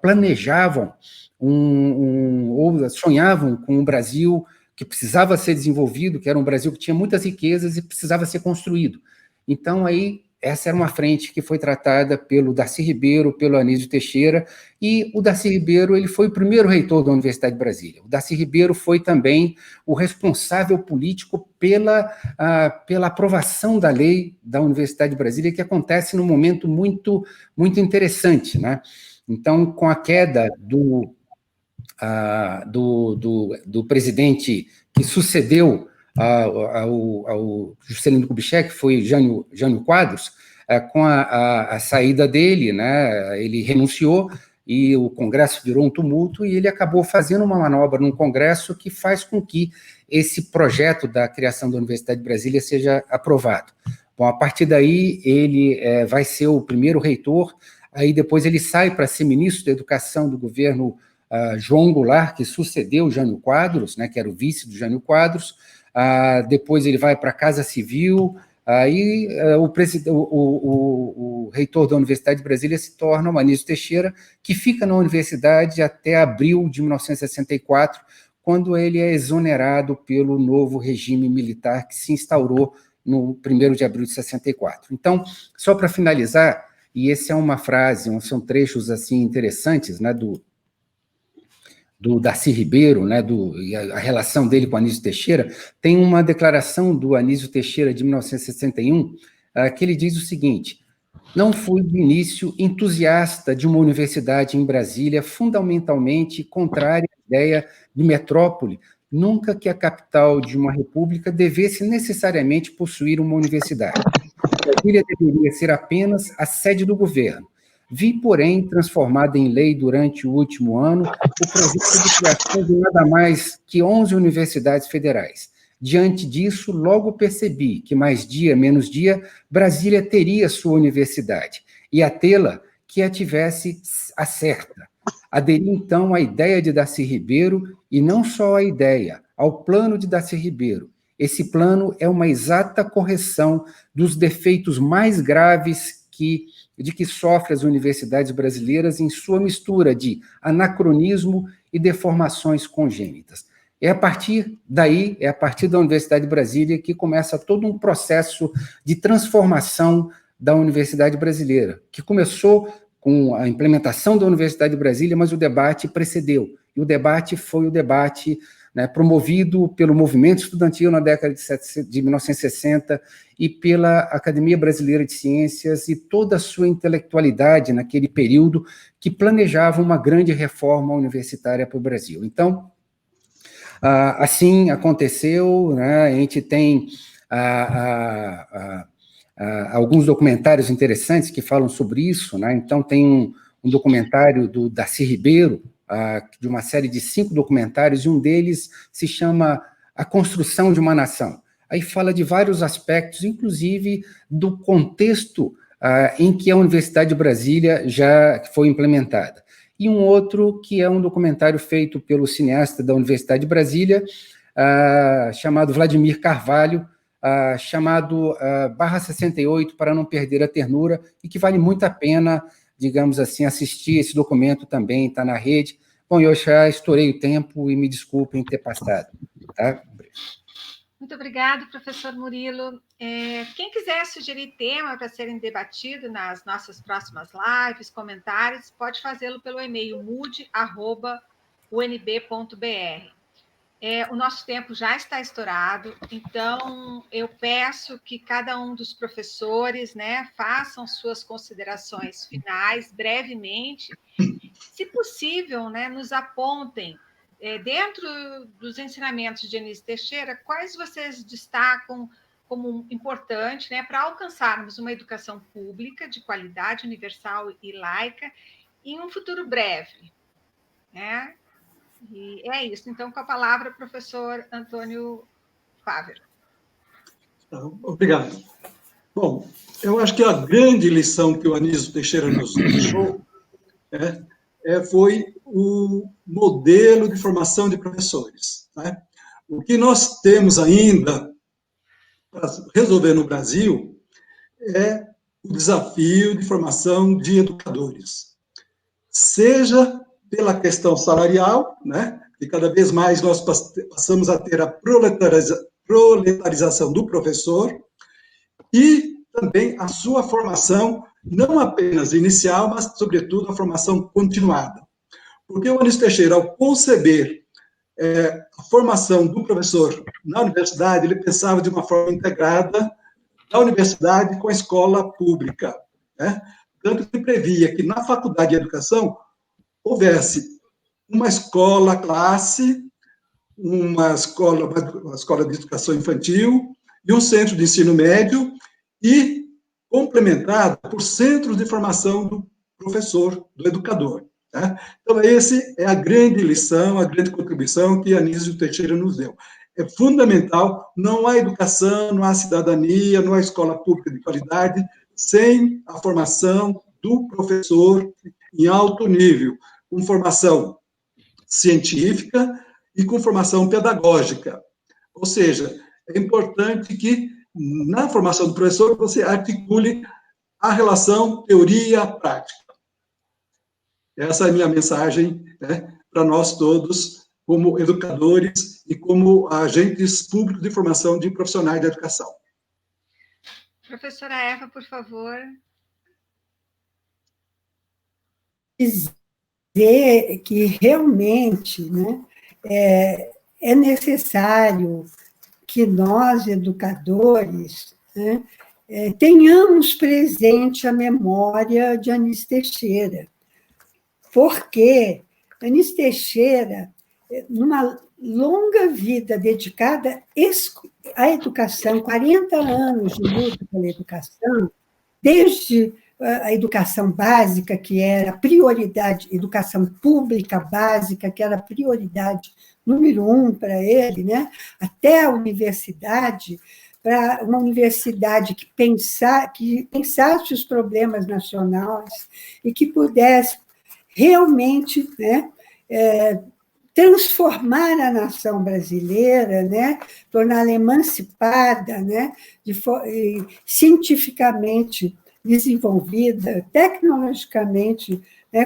planejavam ou sonhavam com um Brasil que precisava ser desenvolvido, que era um Brasil que tinha muitas riquezas e precisava ser construído. Então, aí, essa era uma frente que foi tratada pelo Darcy Ribeiro, pelo Anísio Teixeira, e o Darcy Ribeiro ele foi o primeiro reitor da Universidade de Brasília. O Darcy Ribeiro foi também o responsável político pela aprovação da lei da Universidade de Brasília, que acontece num momento muito, muito interessante, né? Então, com a queda do presidente que sucedeu ao Juscelino Kubitschek, que foi Jânio Quadros, com a saída dele, né, ele renunciou e o Congresso virou um tumulto e ele acabou fazendo uma manobra no Congresso que faz com que esse projeto da criação da Universidade de Brasília seja aprovado. Bom, a partir daí ele vai ser o primeiro reitor, aí depois ele sai para ser ministro da Educação do governo João Goulart, que sucedeu Jânio Quadros, né, que era o vice do Jânio Quadros. Depois ele vai para a Casa Civil, aí o reitor da Universidade de Brasília se torna o Anísio Teixeira, que fica na universidade até abril de 1964, quando ele é exonerado pelo novo regime militar que se instaurou no 1º de abril de 64. Então, só para finalizar, e essa é uma frase, são trechos assim interessantes, né, do Darcy Ribeiro, né, a relação dele com Anísio Teixeira, tem uma declaração do Anísio Teixeira de 1961, que ele diz o seguinte: não fui, de início, entusiasta de uma universidade em Brasília, fundamentalmente contrária à ideia de metrópole, nunca que a capital de uma república devesse necessariamente possuir uma universidade. Brasília deveria ser apenas a sede do governo. Vi, porém, transformada em lei durante o último ano, o projeto de criação de nada mais que 11 universidades federais. Diante disso, logo percebi que, mais dia, menos dia, Brasília teria sua universidade, e a tê-la que a tivesse a certa. Aderi, então, à ideia de Darcy Ribeiro, e não só à ideia, ao plano de Darcy Ribeiro. Esse plano é uma exata correção dos defeitos mais graves de que sofrem as universidades brasileiras em sua mistura de anacronismo e deformações congênitas. É a partir daí, é a partir da Universidade de Brasília que começa todo um processo de transformação da Universidade Brasileira, que começou com a implementação da Universidade de Brasília, mas o debate precedeu. E o debate foi o debate, né, promovido pelo movimento estudantil na década de 1960 e pela Academia Brasileira de Ciências e toda a sua intelectualidade naquele período que planejava uma grande reforma universitária para o Brasil. Então, assim aconteceu, né, a gente tem alguns documentários interessantes que falam sobre isso, né? Então tem um documentário do Darcy Ribeiro, de uma série de 5 documentários, e um deles se chama A Construção de uma Nação. Aí fala de vários aspectos, inclusive do contexto em que a Universidade de Brasília já foi implementada. E um outro que é um documentário feito pelo cineasta da Universidade de Brasília, chamado Vladimir Carvalho, chamado Barra 68 para não perder a ternura, e que vale muito a pena, digamos assim, assistir esse documento também, está na rede. Bom, eu já estourei o tempo e me desculpem ter passado. Tá? Muito obrigada, professor Murilo. Quem quiser sugerir tema para serem debatido nas nossas próximas lives, comentários, pode fazê-lo pelo e-mail mood@unb.br. O nosso tempo já está estourado, então eu peço que cada um dos professores, né, façam suas considerações finais brevemente. Se possível, né, nos apontem, dentro dos ensinamentos de Anísio Teixeira, quais vocês destacam como importante, né, para alcançarmos uma educação pública de qualidade, universal e laica em um futuro breve, né? E é isso. Então, com a palavra, professor Antônio Fávero. Obrigado. Bom, eu acho que a grande lição que o Anísio Teixeira nos deixou foi o modelo de formação de professores. Né? O que nós temos ainda para resolver no Brasil é o desafio de formação de educadores. Seja pela questão salarial, né? E cada vez mais nós passamos a ter a proletarização do professor, e também a sua formação, não apenas inicial, mas, sobretudo, a formação continuada. Porque o Anísio Teixeira, ao conceber a formação do professor na universidade, ele pensava de uma forma integrada da universidade com a escola pública. Né? Tanto que previa que, na faculdade de educação, houvesse uma escola-classe, uma escola de educação infantil e um centro de ensino médio, e complementado por centros de formação do professor, do educador. Tá? Então, essa é a grande lição, a grande contribuição que Anísio Teixeira nos deu. É fundamental, não há educação, não há cidadania, não há escola pública de qualidade sem a formação do professor em alto nível, com formação científica e com formação pedagógica. Ou seja, é importante que, na formação do professor, você articule a relação teoria-prática. Essa é a minha mensagem, né, para nós todos, como educadores e como agentes públicos de formação de profissionais da educação. Professora Eva, por favor. Dizer que realmente, né, é necessário que nós, educadores, né, tenhamos presente a memória de Anísio Teixeira, porque Anísio Teixeira, numa longa vida dedicada à educação, 40 anos de luta pela educação, desde a educação básica, que era prioridade, educação pública básica, que era prioridade número 1 para ele, né? Até a universidade, para uma universidade que pensasse os problemas nacionais e que pudesse realmente, né, transformar a nação brasileira, né, torná-la emancipada, né, cientificamente desenvolvida, tecnologicamente, né,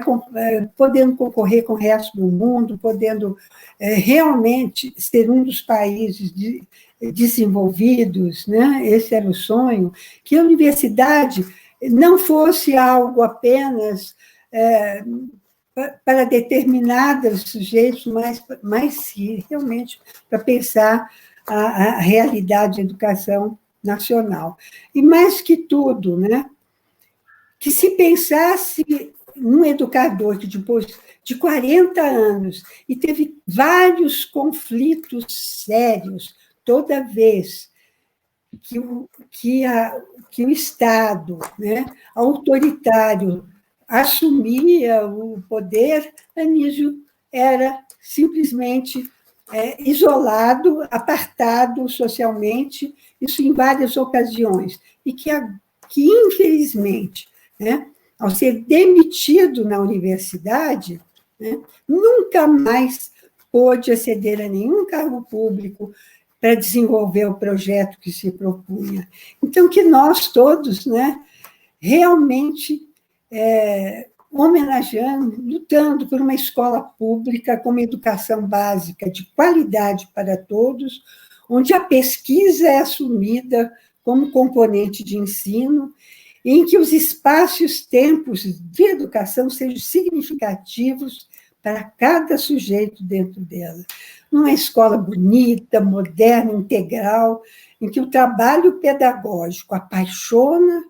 podendo concorrer com o resto do mundo, podendo realmente ser um dos países desenvolvidos, né? Esse era o sonho, que a universidade não fosse algo apenas para determinados sujeitos, mas sim, realmente, para pensar a realidade da educação nacional. E, mais que tudo, né, que se pensasse um educador que, depois de 40 anos, e teve vários conflitos sérios, toda vez que o Estado, né, autoritário, assumia o poder, Anísio era simplesmente isolado, apartado socialmente, isso em várias ocasiões, e que infelizmente, né, ao ser demitido na universidade, né, nunca mais pôde aceder a nenhum cargo público para desenvolver o projeto que se propunha. Então, que nós todos, né, realmente homenageando, lutando por uma escola pública com uma educação básica de qualidade para todos, onde a pesquisa é assumida como componente de ensino, em que os espaços e os tempos de educação sejam significativos para cada sujeito dentro dela. Numa escola bonita, moderna, integral, em que o trabalho pedagógico apaixona,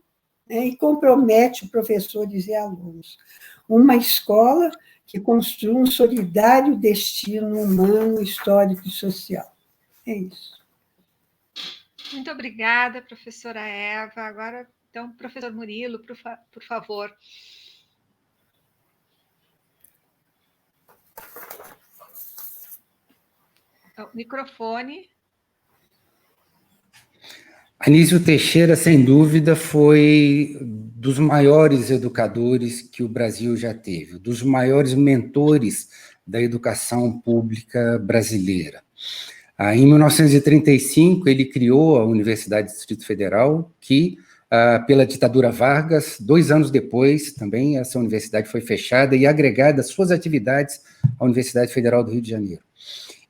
né, e compromete professores e alunos. Uma escola que construa um solidário destino humano, histórico e social. É isso. Muito obrigada, professora Eva. Agora, então, professor Murilo, por favor. O microfone. Anísio Teixeira, sem dúvida, foi dos maiores educadores que o Brasil já teve, dos maiores mentores da educação pública brasileira. Em 1935, ele criou a Universidade do Distrito Federal, que, pela ditadura Vargas, 2 anos depois, também essa universidade foi fechada e agregada às suas atividades à Universidade Federal do Rio de Janeiro.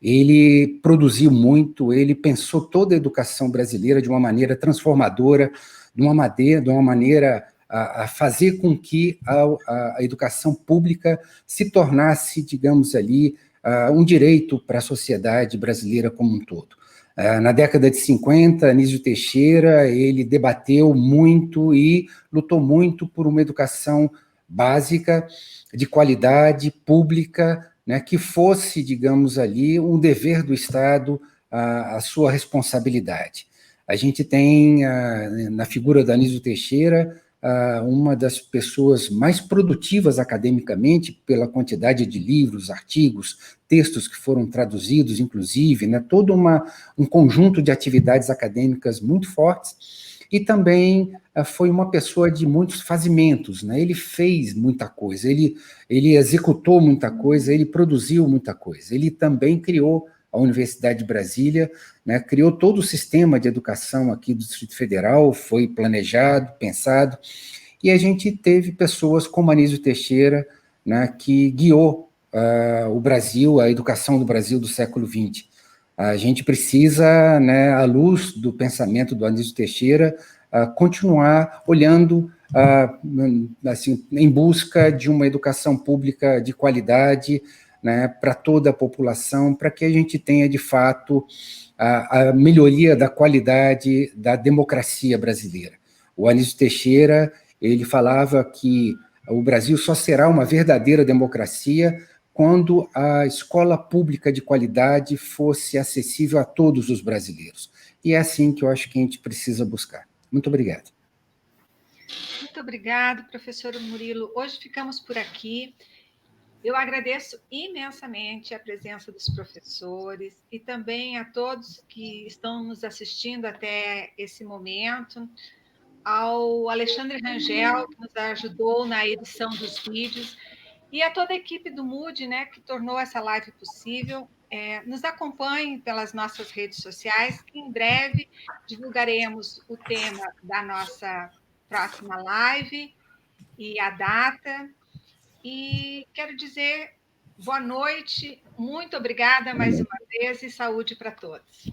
Ele produziu muito, ele pensou toda a educação brasileira de uma maneira transformadora, de uma maneira a fazer com que a educação pública se tornasse, digamos ali, um direito para a sociedade brasileira como um todo. Na década de 50, Anísio Teixeira, ele debateu muito e lutou muito por uma educação básica, de qualidade, pública, né, que fosse, digamos ali, um dever do Estado, a sua responsabilidade. A gente tem, na figura da Anísio Teixeira, uma das pessoas mais produtivas academicamente, pela quantidade de livros, artigos, textos que foram traduzidos, inclusive, né, todo um conjunto de atividades acadêmicas muito fortes, e também foi uma pessoa de muitos fazimentos, né? Ele fez muita coisa, ele executou muita coisa, ele produziu muita coisa. Ele também criou a Universidade de Brasília, né? Criou todo o sistema de educação aqui do Distrito Federal, foi planejado, pensado, e a gente teve pessoas como Anísio Teixeira, né, que guiou o Brasil, a educação do Brasil do século XX. A gente precisa, né, à luz do pensamento do Anísio Teixeira, continuar olhando assim, em busca de uma educação pública de qualidade, né, para toda a população, para que a gente tenha, de fato, a melhoria da qualidade da democracia brasileira. O Anísio Teixeira, ele falava que o Brasil só será uma verdadeira democracia quando a escola pública de qualidade fosse acessível a todos os brasileiros. E é assim que eu acho que a gente precisa buscar. Muito obrigado. Muito obrigado, professor Murilo. Hoje ficamos por aqui. Eu agradeço imensamente a presença dos professores e também a todos que estão nos assistindo até esse momento, ao Alexandre Rangel, que nos ajudou na edição dos vídeos, e a toda a equipe do Mood, né, que tornou essa live possível. Nos acompanhem pelas nossas redes sociais, que em breve divulgaremos o tema da nossa próxima live e a data. E quero dizer boa noite, muito obrigada mais uma vez e saúde para todos.